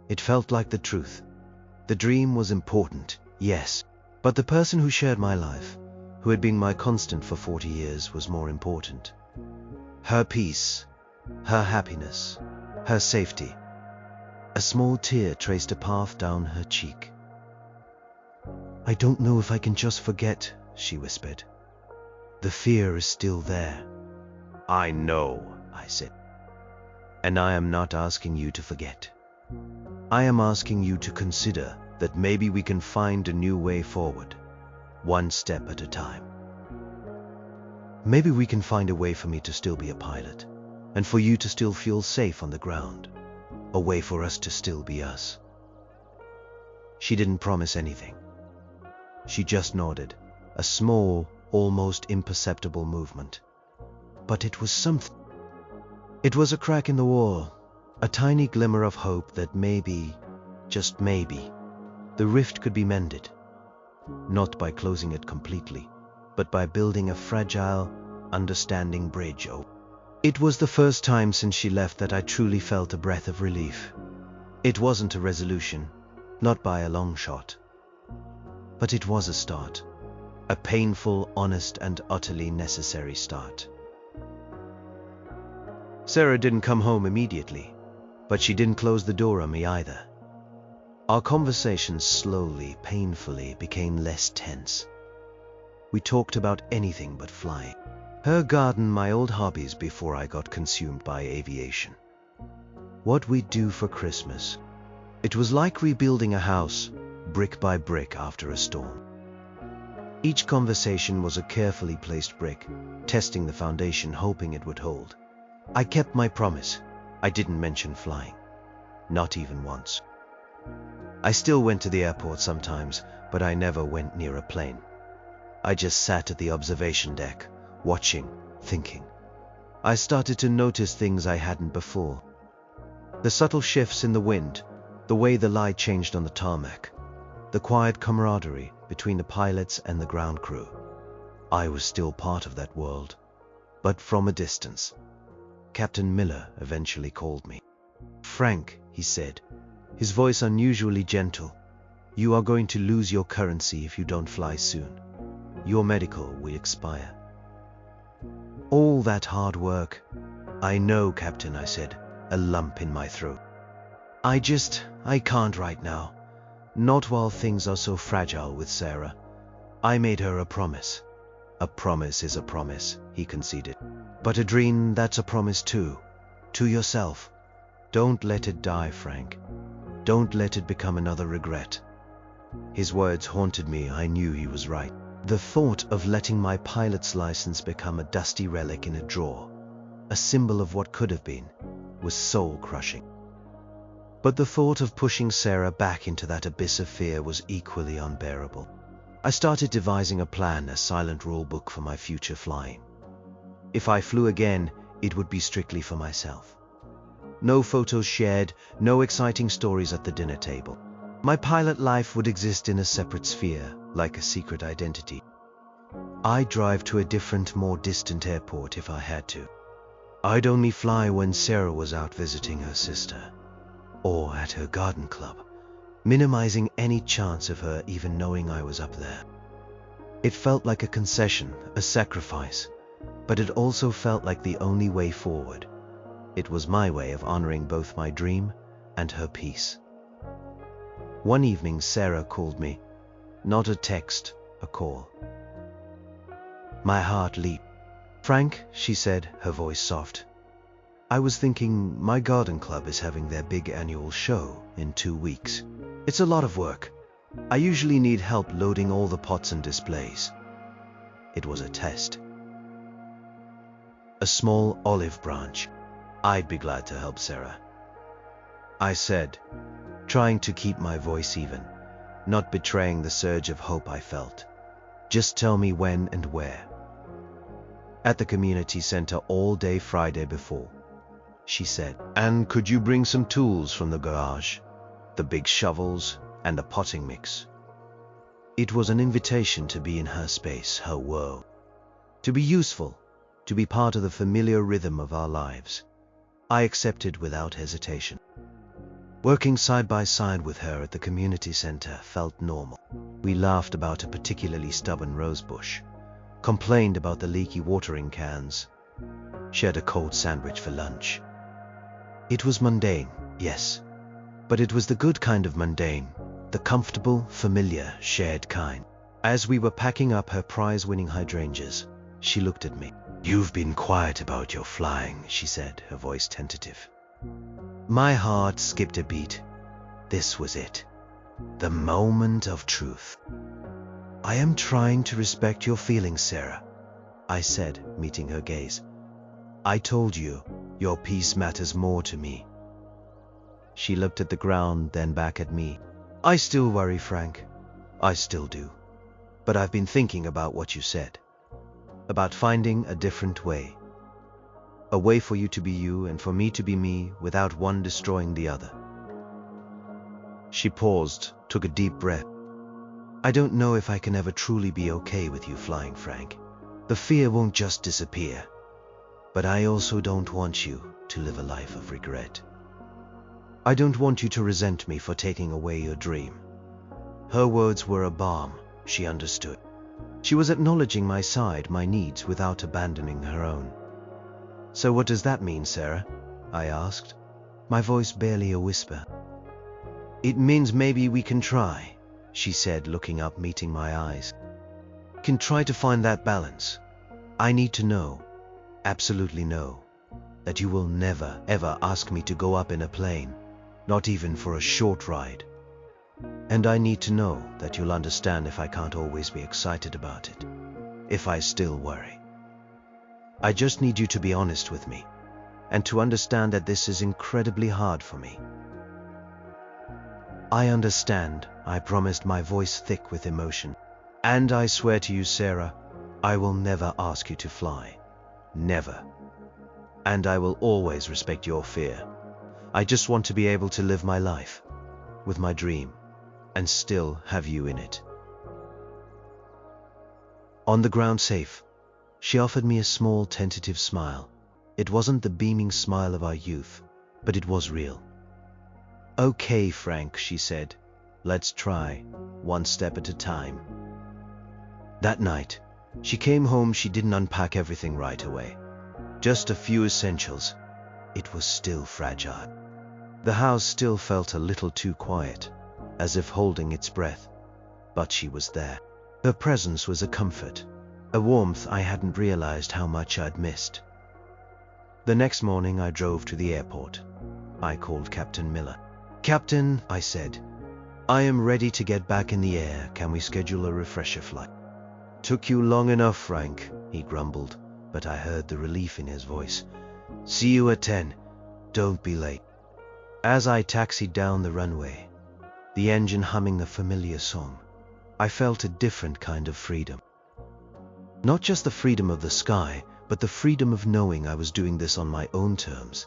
It felt like the truth. The dream was important, yes, but the person who shared my life, who had been my constant for 40 years, was more important. Her peace, her happiness, her safety. A small tear traced a path down her cheek. I don't know if I can just forget, she whispered. The fear is still there. I know, I said. And I am not asking you to forget. I am asking you to consider that maybe we can find a new way forward, one step at a time. Maybe we can find a way for me to still be a pilot, and for you to still feel safe on the ground, a way for us to still be us. She didn't promise anything. She just nodded, a small, almost imperceptible movement. But it was something. It was a crack in the wall, a tiny glimmer of hope that maybe, just maybe, the rift could be mended. Not by closing it completely, but by building a fragile, understanding bridge over. It was the first time since she left that I truly felt a breath of relief. It wasn't a resolution, not by a long shot. But it was a start. A painful, honest, and utterly necessary start. Sarah didn't come home immediately, but she didn't close the door on me either. Our conversations slowly, painfully became less tense. We talked about anything but flying. Her garden, my old hobbies before I got consumed by aviation. What we'd do for Christmas. It was like rebuilding a house, brick by brick after a storm. Each conversation was a carefully placed brick, testing the foundation, hoping it would hold. I kept my promise. I didn't mention flying. Not even once. I still went to the airport sometimes, but I never went near a plane. I just sat at the observation deck, watching, thinking. I started to notice things I hadn't before. The subtle shifts in the wind, the way the light changed on the tarmac, the quiet camaraderie between the pilots and the ground crew. I was still part of that world, but from a distance. Captain Miller eventually called me. Frank, he said, his voice unusually gentle, you are going to lose your currency if you don't fly soon. Your medical will expire. All that hard work. I know, Captain, I said, a lump in my throat. I can't right now. Not while things are so fragile with Sarah. I made her a promise. A promise is a promise, he conceded. But a dream, that's a promise too. To yourself. Don't let it die, Frank. Don't let it become another regret. His words haunted me. I knew he was right. The thought of letting my pilot's license become a dusty relic in a drawer, a symbol of what could have been, was soul-crushing. But the thought of pushing Sarah back into that abyss of fear was equally unbearable. I started devising a plan, a silent rule book for my future flying. If I flew again, it would be strictly for myself. No photos shared, no exciting stories at the dinner table. My pilot life would exist in a separate sphere, like a secret identity. I'd drive to a different, more distant airport if I had to. I'd only fly when Sarah was out visiting her sister, or at her garden club, minimizing any chance of her even knowing I was up there. It felt like a concession, a sacrifice, but it also felt like the only way forward. It was my way of honoring both my dream and her peace. One evening, Sarah called me. Not a text, a call. My heart leaped. "Frank," she said, her voice soft. "I was thinking my garden club is having their big annual show in 2 weeks. It's a lot of work. I usually need help loading all the pots and displays." It was a test. A small olive branch. "I'd be glad to help, Sarah," I said, trying to keep my voice even, not betraying the surge of hope I felt. "Just tell me when and where." "At the community center all day Friday before," she said. "And could you bring some tools from the garage? The big shovels and a potting mix." It was an invitation to be in her space, her world. To be useful, to be part of the familiar rhythm of our lives. I accepted without hesitation. Working side by side with her at the community center felt normal. We laughed about a particularly stubborn rosebush, complained about the leaky watering cans, shared a cold sandwich for lunch. It was mundane, yes, but it was the good kind of mundane, the comfortable, familiar, shared kind. As we were packing up her prize-winning hydrangeas, she looked at me. "You've been quiet about your flying," she said, her voice tentative. My heart skipped a beat. This was it. The moment of truth. "I am trying to respect your feelings, Sarah," I said, meeting her gaze. "I told you, your peace matters more to me." She looked at the ground, then back at me. "I still worry, Frank. I still do. But I've been thinking about what you said. About finding a different way. A way for you to be you and for me to be me without one destroying the other." She paused, took a deep breath. "I don't know if I can ever truly be okay with you flying, Frank. The fear won't just disappear. But I also don't want you to live a life of regret. I don't want you to resent me for taking away your dream." Her words were a balm. She understood. She was acknowledging my side, my needs, without abandoning her own. "So what does that mean, Sarah?" I asked, my voice barely a whisper. "It means maybe we can try," she said, looking up, meeting my eyes. "Can try to find that balance. I need to know, absolutely know, that you will never, ever ask me to go up in a plane, not even for a short ride. And I need to know that you'll understand if I can't always be excited about it, if I still worry. I just need you to be honest with me, and to understand that this is incredibly hard for me." "I understand," I promised, my voice thick with emotion. "And I swear to you, Sarah, I will never ask you to fly. Never. And I will always respect your fear. I just want to be able to live my life, with my dream, and still have you in it." On the ground safe, she offered me a small, tentative smile. It wasn't the beaming smile of our youth, but it was real. "Okay, Frank," she said. "Let's try, one step at a time." That night, she came home. She didn't unpack everything right away. Just a few essentials. It was still fragile. The house still felt a little too quiet. as if holding its breath, but she was there. Her presence was a comfort, a warmth I hadn't realized how much I'd missed. The next morning I drove to the airport. I called Captain Miller. "Captain," I said, "I am ready to get back in the air. Can we schedule a refresher flight?" "Took you long enough, Frank," he grumbled, but I heard the relief in his voice. "See you at 10. Don't be late." As I taxied down the runway, the engine humming a familiar song, I felt a different kind of freedom. Not just the freedom of the sky, but the freedom of knowing I was doing this on my own terms,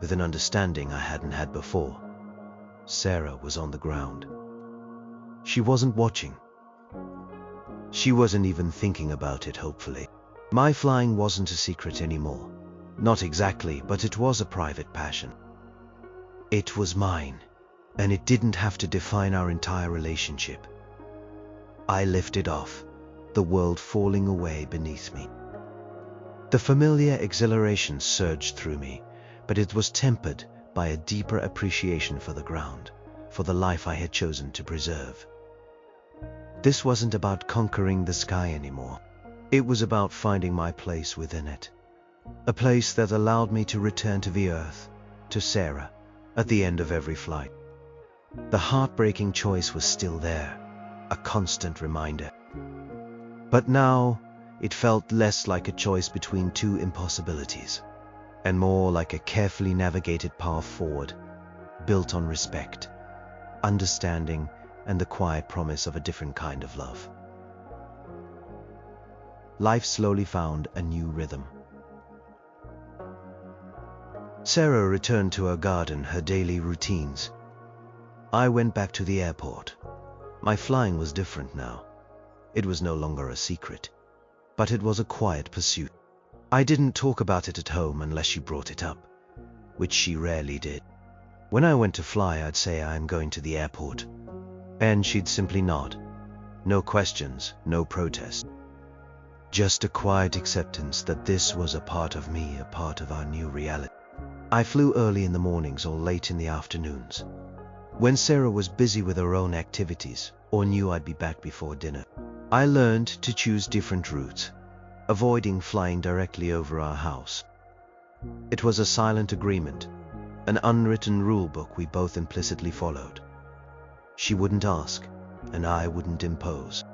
with an understanding I hadn't had before. Sarah was on the ground. She wasn't watching. She wasn't even thinking about it, hopefully. My flying wasn't a secret anymore. Not exactly, but it was a private passion. It was mine, and it didn't have to define our entire relationship. I lifted off, the world falling away beneath me. The familiar exhilaration surged through me, but it was tempered by a deeper appreciation for the ground, for the life I had chosen to preserve. This wasn't about conquering the sky anymore. It was about finding my place within it. A place that allowed me to return to the earth, to Sarah, at the end of every flight. The heartbreaking choice was still there, a constant reminder. But now, it felt less like a choice between two impossibilities, and more like a carefully navigated path forward, built on respect, understanding, and the quiet promise of a different kind of love. Life slowly found a new rhythm. Sarah returned to her garden, her daily routines. I went back to the airport. My flying was different now. It was no longer a secret, but it was a quiet pursuit. I didn't talk about it at home unless she brought it up, which she rarely did. When I went to fly, I'd say I'm going to the airport, and she'd simply nod. No questions, no protest. Just a quiet acceptance that this was a part of me, a part of our new reality. I flew early in the mornings or late in the afternoons, when Sarah was busy with her own activities or knew I'd be back before dinner. I learned to choose different routes, avoiding flying directly over our house. It was a silent agreement, an unwritten rule book we both implicitly followed. She wouldn't ask, and I wouldn't impose.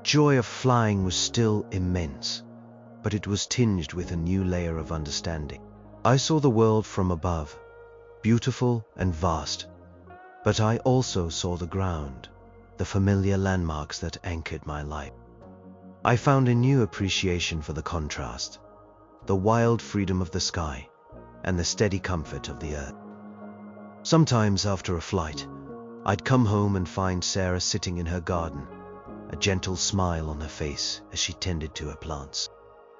Joy of flying was still immense, but it was tinged with a new layer of understanding. I saw the world from above, beautiful and vast, but I also saw the ground, the familiar landmarks that anchored my life. I found a new appreciation for the contrast, the wild freedom of the sky, and the steady comfort of the earth. Sometimes after a flight, I'd come home and find Sarah sitting in her garden, a gentle smile on her face as she tended to her plants.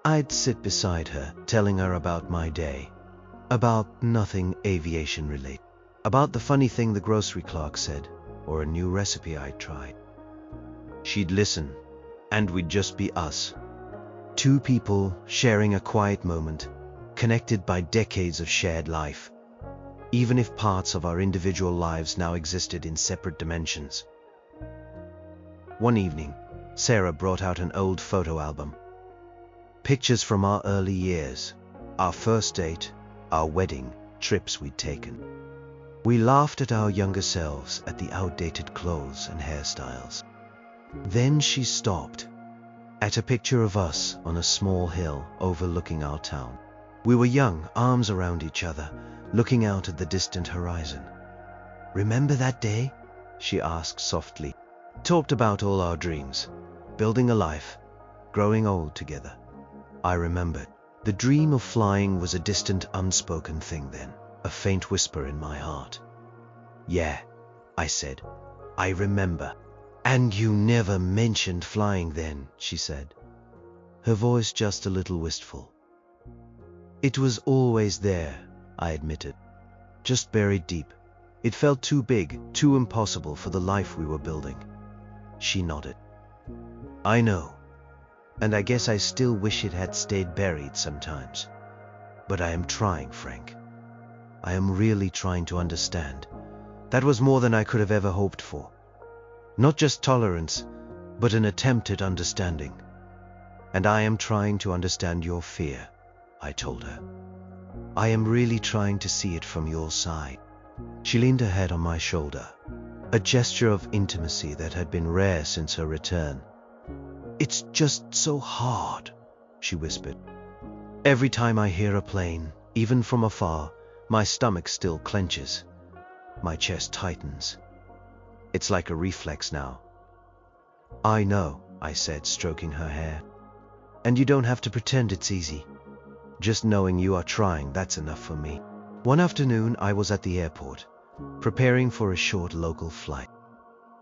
I'd sit beside her, telling her about my day, about nothing aviation related, about the funny thing the grocery clerk said, or a new recipe I'd tried. She'd listen, and we'd just be us. Two people sharing a quiet moment, connected by decades of shared life, even if parts of our individual lives now existed in separate dimensions. One evening, Sarah brought out an old photo album. Pictures from our early years, our first date, our wedding, trips we'd taken. We laughed at our younger selves, at the outdated clothes and hairstyles. Then she stopped, at a picture of us on a small hill overlooking our town. We were young, arms around each other, looking out at the distant horizon. "Remember that day?" she asked softly. Talked about all our dreams, building a life, growing old together. I remembered. The dream of flying was a distant, unspoken thing then, a faint whisper in my heart. "Yeah," I said, "I remember." "And you never mentioned flying then," she said, her voice just a little wistful. "It was always there," I admitted, "just buried deep. It felt too big, too impossible for the life we were building." She nodded. "I know, and I guess I still wish it had stayed buried sometimes. But I am trying, Frank. I am really trying to understand, That was more than I could have ever hoped for. Not just tolerance, but an attempt at understanding. And I am trying to understand your fear, I told her. I am really trying to see it from your side. She leaned her head on my shoulder, a gesture of intimacy that had been rare since her return. It's just so hard, she whispered. Every time I hear a plane, even from afar, my stomach still clenches. My chest tightens. It's like a reflex now. I know, I said, stroking her hair. And you don't have to pretend it's easy. Just knowing you are trying, that's enough for me. One afternoon, I was at the airport, preparing for a short local flight.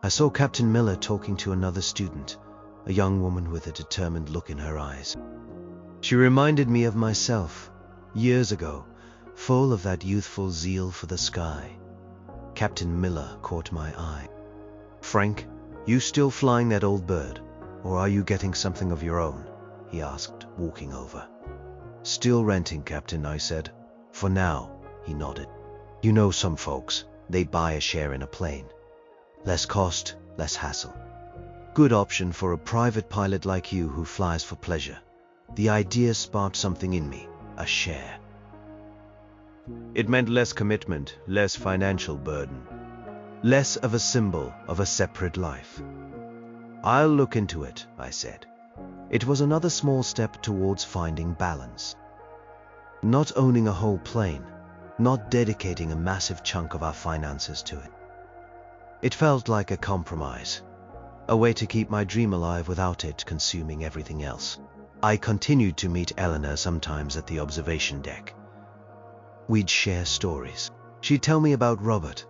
I saw Captain Miller talking to another student, a young woman with a determined look in her eyes. She reminded me of myself, years ago, full of that youthful zeal for the sky. Captain Miller caught my eye. Frank, you still flying that old bird, or are you getting something of your own? He asked, walking over. Still renting, Captain, I said. For now, he nodded. You know some folks, they buy a share in a plane. Less cost, less hassle. Good option for a private pilot like you who flies for pleasure. The idea sparked something in me, a share. It meant less commitment, less financial burden, less of a symbol of a separate life. I'll look into it, I said. It was another small step towards finding balance. Not owning a whole plane, not dedicating a massive chunk of our finances to it. It felt like a compromise, a way to keep my dream alive without it consuming everything else. I continued to meet Eleanor sometimes at the observation deck. We'd share stories. She'd tell me about Robert,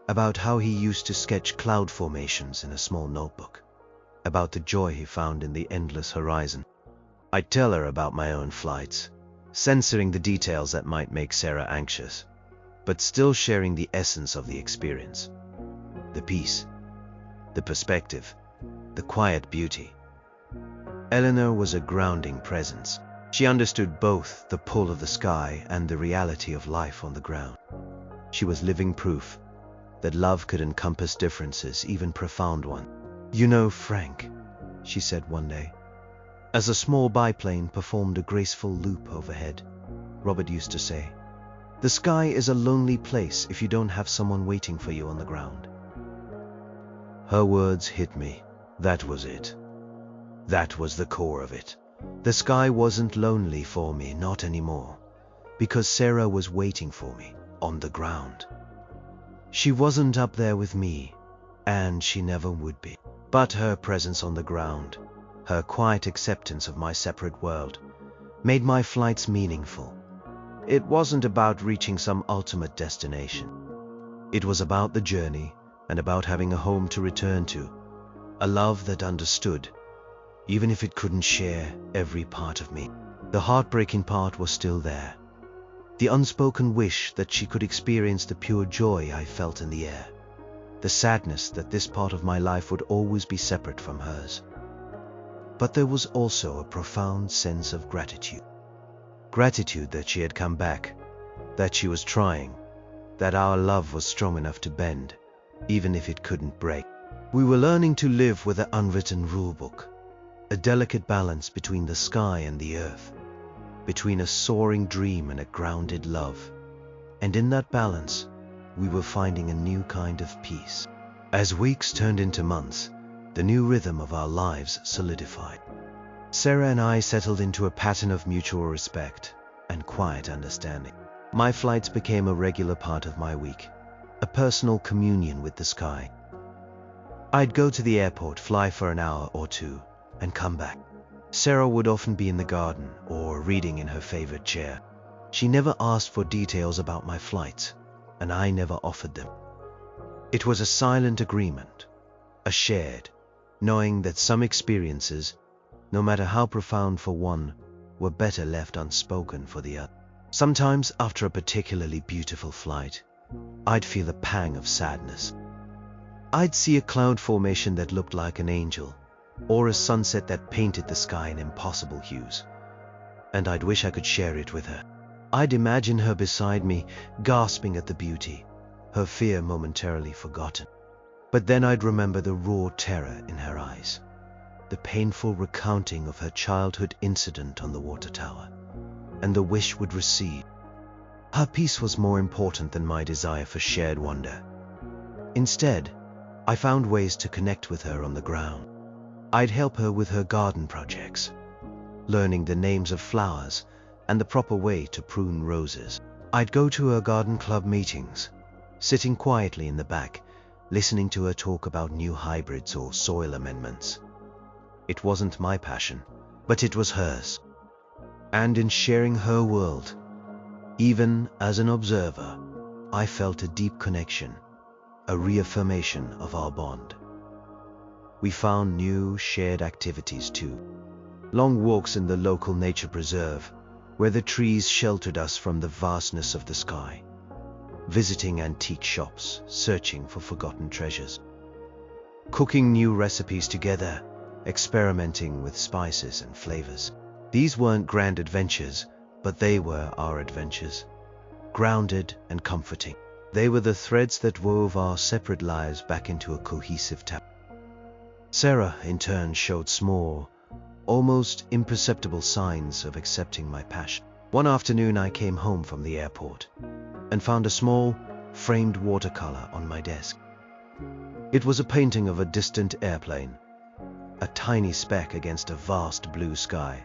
about how he used to sketch cloud formations in a small notebook, about the joy he found in the endless horizon. I'd tell her about my own flights, censoring the details that might make Sarah anxious, but still sharing the essence of the experience. The peace, the perspective, the quiet beauty. Eleanor was a grounding presence. She understood both the pull of the sky and the reality of life on the ground. She was living proof that love could encompass differences, even profound ones. You know, Frank, she said one day, as a small biplane performed a graceful loop overhead, Robert used to say, the sky is a lonely place if you don't have someone waiting for you on the ground. Her words hit me. That was it. That was the core of it. The sky wasn't lonely for me, not anymore, because Sarah was waiting for me on the ground. She wasn't up there with me, and she never would be. But her presence on the ground, her quiet acceptance of my separate world, made my flights meaningful. It wasn't about reaching some ultimate destination. It was about the journey and about having a home to return to, a love that understood, even if it couldn't share every part of me. The heartbreaking part was still there. The unspoken wish that she could experience the pure joy I felt in the air. The sadness that this part of my life would always be separate from hers. But there was also a profound sense of gratitude. Gratitude that she had come back, that she was trying, that our love was strong enough to bend, even if it couldn't break. We were learning to live with an unwritten rulebook, a delicate balance between the sky and the earth, between a soaring dream and a grounded love. And in that balance, we were finding a new kind of peace. As weeks turned into months, the new rhythm of our lives solidified. Sarah and I settled into a pattern of mutual respect and quiet understanding. My flights became a regular part of my week, a personal communion with the sky. I'd go to the airport, fly for an hour or two, and come back. Sarah would often be in the garden or reading in her favorite chair. She never asked for details about my flights, and I never offered them. It was a silent agreement, a shared, knowing that some experiences, no matter how profound for one, were better left unspoken for the other. Sometimes, after a particularly beautiful flight, I'd feel a pang of sadness. I'd see a cloud formation that looked like an angel, or a sunset that painted the sky in impossible hues, and I'd wish I could share it with her. I'd imagine her beside me, gasping at the beauty, her fear momentarily forgotten. But then I'd remember the raw terror in her eyes, the painful recounting of her childhood incident on the water tower, and the wish would recede. Her peace was more important than my desire for shared wonder. Instead, I found ways to connect with her on the ground. I'd help her with her garden projects, learning the names of flowers and the proper way to prune roses. I'd go to her garden club meetings, sitting quietly in the back, listening to her talk about new hybrids or soil amendments. It wasn't my passion, but it was hers. And in sharing her world, even as an observer, I felt a deep connection, a reaffirmation of our bond. We found new shared activities too. Long walks in the local nature preserve, where the trees sheltered us from the vastness of the sky. Visiting antique shops, searching for forgotten treasures. Cooking new recipes together, experimenting with spices and flavors. These weren't grand adventures, but they were our adventures. Grounded and comforting. They were the threads that wove our separate lives back into a cohesive tapestry. Sarah, in turn, showed small, almost imperceptible signs of accepting my passion. One afternoon I came home from the airport and found a small, framed watercolor on my desk. It was a painting of a distant airplane, a tiny speck against a vast blue sky,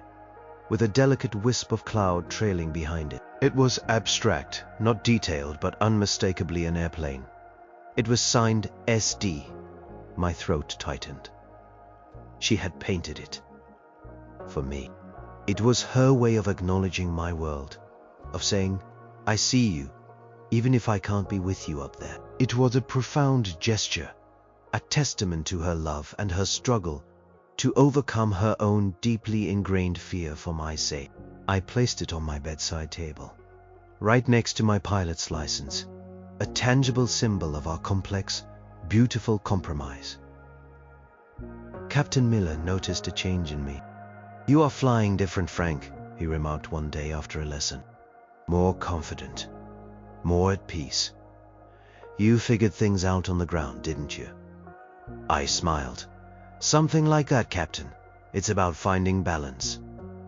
with a delicate wisp of cloud trailing behind it. It was abstract, not detailed, but unmistakably an airplane. It was signed SD. My throat tightened. She had painted it. For me. It was her way of acknowledging my world, of saying, I see you, even if I can't be with you up there. It was a profound gesture, a testament to her love and her struggle to overcome her own deeply ingrained fear for my sake. I placed it on my bedside table, right next to my pilot's license, a tangible symbol of our complex, beautiful compromise. Captain Miller noticed a change in me. You are flying different, Frank, he remarked one day after a lesson. More confident, more at peace. You figured things out on the ground, didn't you? I smiled. Something like that, Captain. It's about finding balance.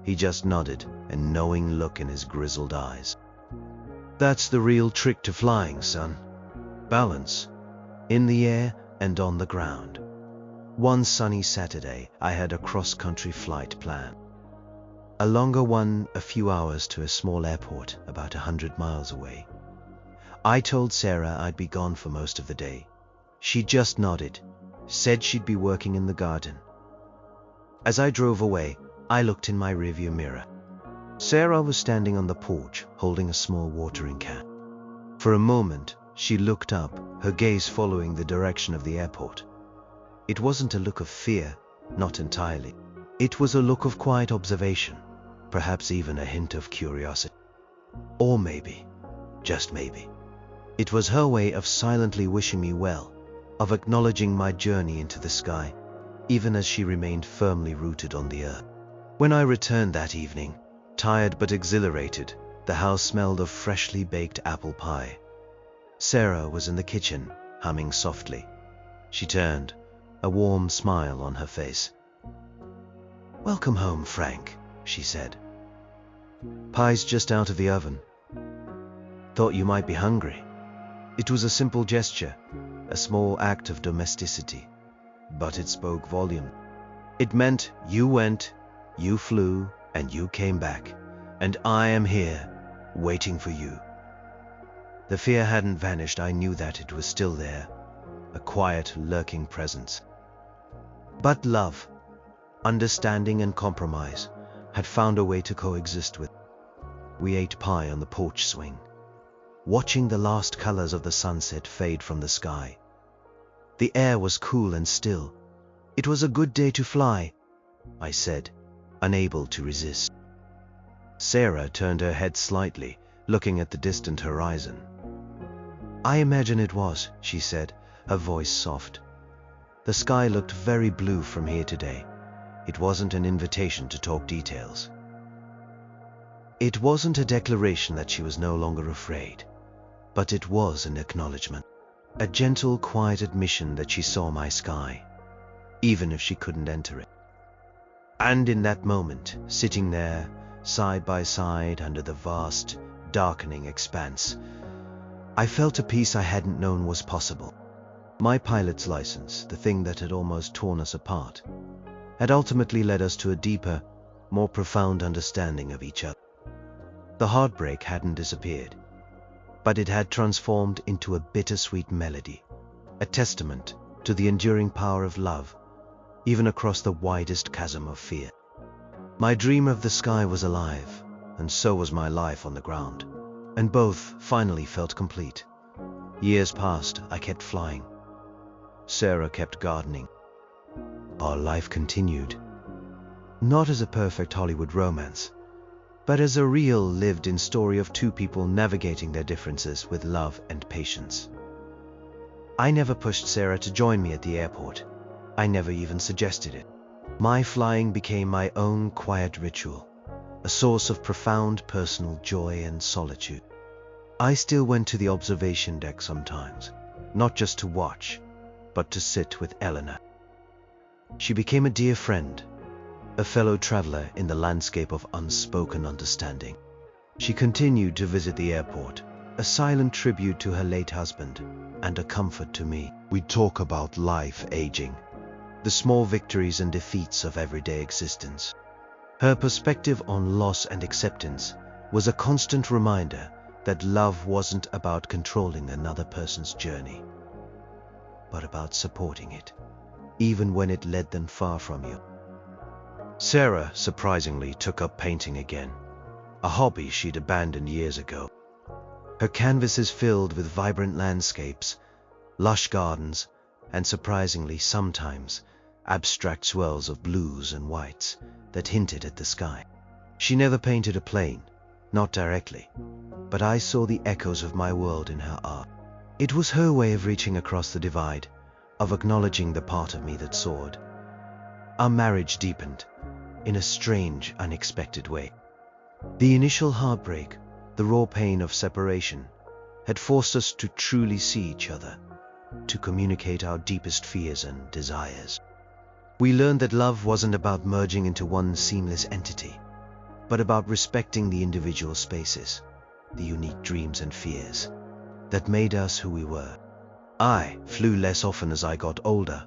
He just nodded, a knowing look in his grizzled eyes. That's the real trick to flying, son. Balance. In the air and on the ground. One sunny Saturday, I had a cross-country flight planned. A longer one, a few hours to a small airport about 100 miles away. I told Sarah I'd be gone for most of the day. She just nodded, said she'd be working in the garden. As I drove away, I looked in my rearview mirror. Sarah was standing on the porch, holding a small watering can. For a moment, she looked up, her gaze following the direction of the airport. It wasn't a look of fear, not entirely. It was a look of quiet observation, perhaps even a hint of curiosity. Or maybe, just maybe, it was her way of silently wishing me well, of acknowledging my journey into the sky, even as she remained firmly rooted on the earth. When I returned that evening, tired but exhilarated, the house smelled of freshly baked apple pie. Sarah was in the kitchen, humming softly. She turned, a warm smile on her face. Welcome home, Frank, she said. Pie's just out of the oven. Thought you might be hungry. It was a simple gesture, a small act of domesticity, but it spoke volume. It meant you went, you flew, and you came back, and I am here, waiting for you. The fear hadn't vanished. I knew that it was still there, a quiet, lurking presence. But love, understanding and compromise had found a way to coexist with. We ate pie on the porch swing, watching the last colors of the sunset fade from the sky. The air was cool and still. It was a good day to fly, I said, unable to resist. Sarah turned her head slightly, looking at the distant horizon. I imagine it was, she said, her voice soft. The sky looked very blue from here today. It wasn't an invitation to talk details. It wasn't a declaration that she was no longer afraid. but it was an acknowledgement. A gentle, quiet admission that she saw my sky, even if she couldn't enter it. And in that moment, sitting there, side by side under the vast, darkening expanse, I felt a peace I hadn't known was possible. My pilot's license, the thing that had almost torn us apart, had ultimately led us to a deeper, more profound understanding of each other. The heartbreak hadn't disappeared, but it had transformed into a bittersweet melody, a testament to the enduring power of love, even across the widest chasm of fear. My dream of the sky was alive, and so was my life on the ground, and both finally felt complete. Years passed, I kept flying. Sarah kept gardening. Our life continued, not as a perfect Hollywood romance, but as a real, lived-in story of two people navigating their differences with love and patience. I never pushed Sarah to join me at the airport. I never even suggested it. My flying became my own quiet ritual, a source of profound personal joy and solitude. I still went to the observation deck sometimes, not just to watch, but to sit with Eleanor. She became a dear friend, a fellow traveler in the landscape of unspoken understanding. She continued to visit the airport, a silent tribute to her late husband, and a comfort to me. We'd talk about life, aging, the small victories and defeats of everyday existence. Her perspective on loss and acceptance was a constant reminder that love wasn't about controlling another person's journey, but about supporting it, even when it led them far from you. Sarah, surprisingly, took up painting again, a hobby she'd abandoned years ago. Her canvases filled with vibrant landscapes, lush gardens, and surprisingly, sometimes, abstract swirls of blues and whites that hinted at the sky. She never painted a plane, not directly, but I saw the echoes of my world in her art. It was her way of reaching across the divide, of acknowledging the part of me that soared. Our marriage deepened, in a strange, unexpected way. The initial heartbreak, the raw pain of separation, had forced us to truly see each other, to communicate our deepest fears and desires. We learned that love wasn't about merging into one seamless entity, but about respecting the individual spaces, the unique dreams and fears that made us who we were. I flew less often as I got older,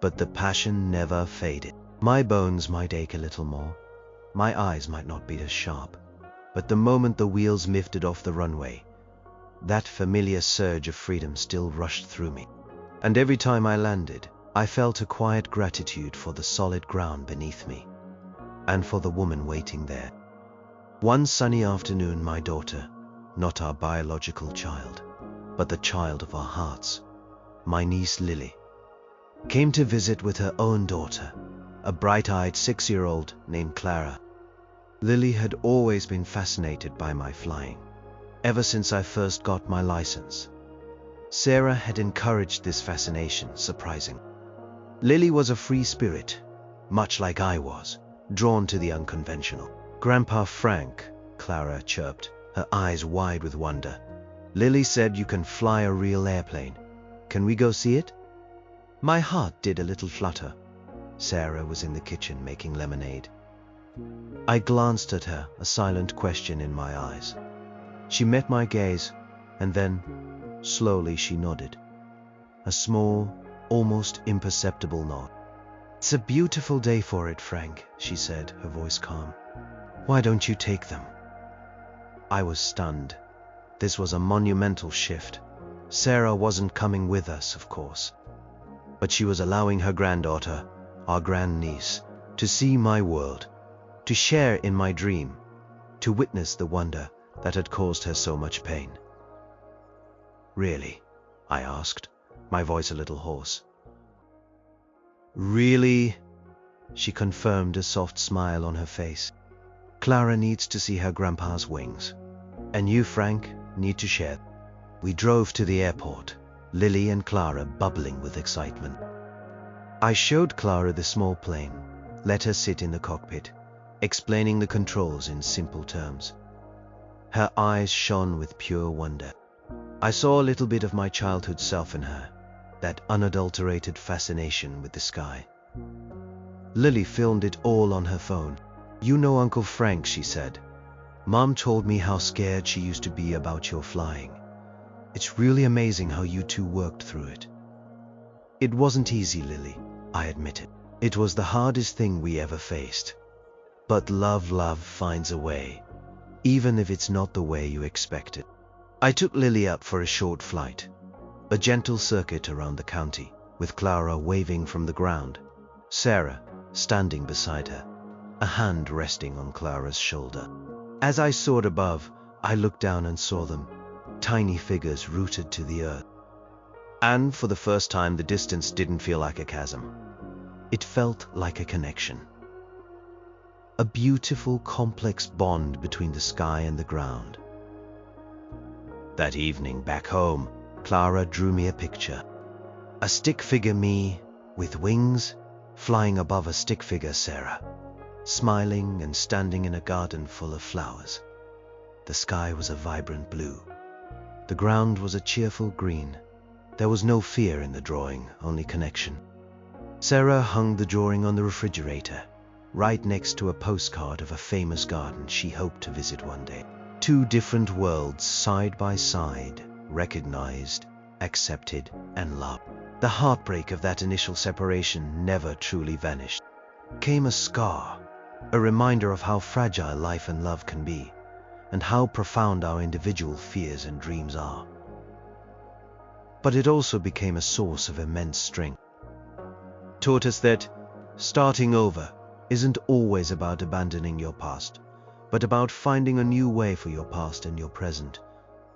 but the passion never faded. My bones might ache a little more, my eyes might not be as sharp, but the moment the wheels lifted off the runway, that familiar surge of freedom still rushed through me. And every time I landed, I felt a quiet gratitude for the solid ground beneath me, and for the woman waiting there. One sunny afternoon, my daughter, not our biological child, but the child of our hearts, my niece Lily, came to visit with her own daughter, a bright-eyed 6-year-old named Clara. Lily had always been fascinated by my flying, ever since I first got my license. Sarah had encouraged this fascination, surprisingly. Lily was a free spirit, much like I was, drawn to the unconventional. "Grandpa Frank," Clara chirped, her eyes wide with wonder. "Lily said you can fly a real airplane. Can we go see it?" My heart did a little flutter. Sarah was in the kitchen making lemonade. I glanced at her, a silent question in my eyes. She met my gaze, and then, slowly, she nodded. A small, almost imperceptible nod. "It's a beautiful day for it, Frank," she said, her voice calm. "Why don't you take them?" I was stunned. This was a monumental shift. Sarah wasn't coming with us, of course, but she was allowing her granddaughter, our grandniece, to see my world, to share in my dream, to witness the wonder that had caused her so much pain. "Really?" I asked, my voice a little hoarse. "Really?" she confirmed, a soft smile on her face. "Clara needs to see her grandpa's wings, and you, Frank, need to share." We drove to the airport, Lily and Clara bubbling with excitement. I showed Clara the small plane, let her sit in the cockpit, explaining the controls in simple terms. Her eyes shone with pure wonder. I saw a little bit of my childhood self in her, that unadulterated fascination with the sky. Lily filmed it all on her phone. "You know Uncle Frank," she said. "Mom told me how scared she used to be about your flying. It's really amazing how you two worked through it." "It wasn't easy, Lily," I admitted. "It was the hardest thing we ever faced. But love finds a way, even if it's not the way you expect it." I took Lily up for a short flight, a gentle circuit around the county, with Clara waving from the ground, Sarah standing beside her, a hand resting on Clara's shoulder. As I soared above, I looked down and saw them, tiny figures rooted to the earth. And for the first time, the distance didn't feel like a chasm. It felt like a connection. A beautiful, complex bond between the sky and the ground. That evening back home, Clara drew me a picture. A stick figure me, with wings, flying above a stick figure Sarah, smiling and standing in a garden full of flowers. The sky was a vibrant blue. The ground was a cheerful green. There was no fear in the drawing, only connection. Sarah hung the drawing on the refrigerator, right next to a postcard of a famous garden she hoped to visit one day. Two different worlds side by side, recognized, accepted, and loved. The heartbreak of that initial separation never truly vanished. Came a scar, a reminder of how fragile life and love can be, and how profound our individual fears and dreams are. But it also became a source of immense strength. Taught us that starting over isn't always about abandoning your past, but about finding a new way for your past and your present,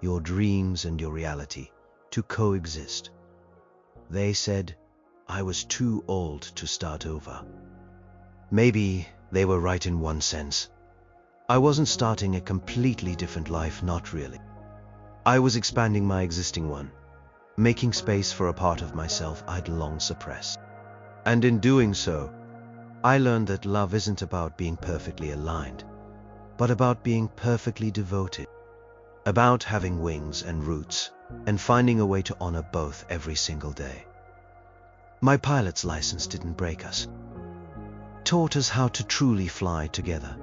your dreams and your reality, to coexist. They said I was too old to start over. Maybe they were right in one sense. I wasn't starting a completely different life, not really. I was expanding my existing one, making space for a part of myself I'd long suppressed. And in doing so, I learned that love isn't about being perfectly aligned, but about being perfectly devoted, about having wings and roots, and finding a way to honor both every single day. My pilot's license didn't break us. Taught us how to truly fly together,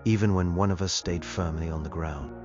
even when one of us stayed firmly on the ground.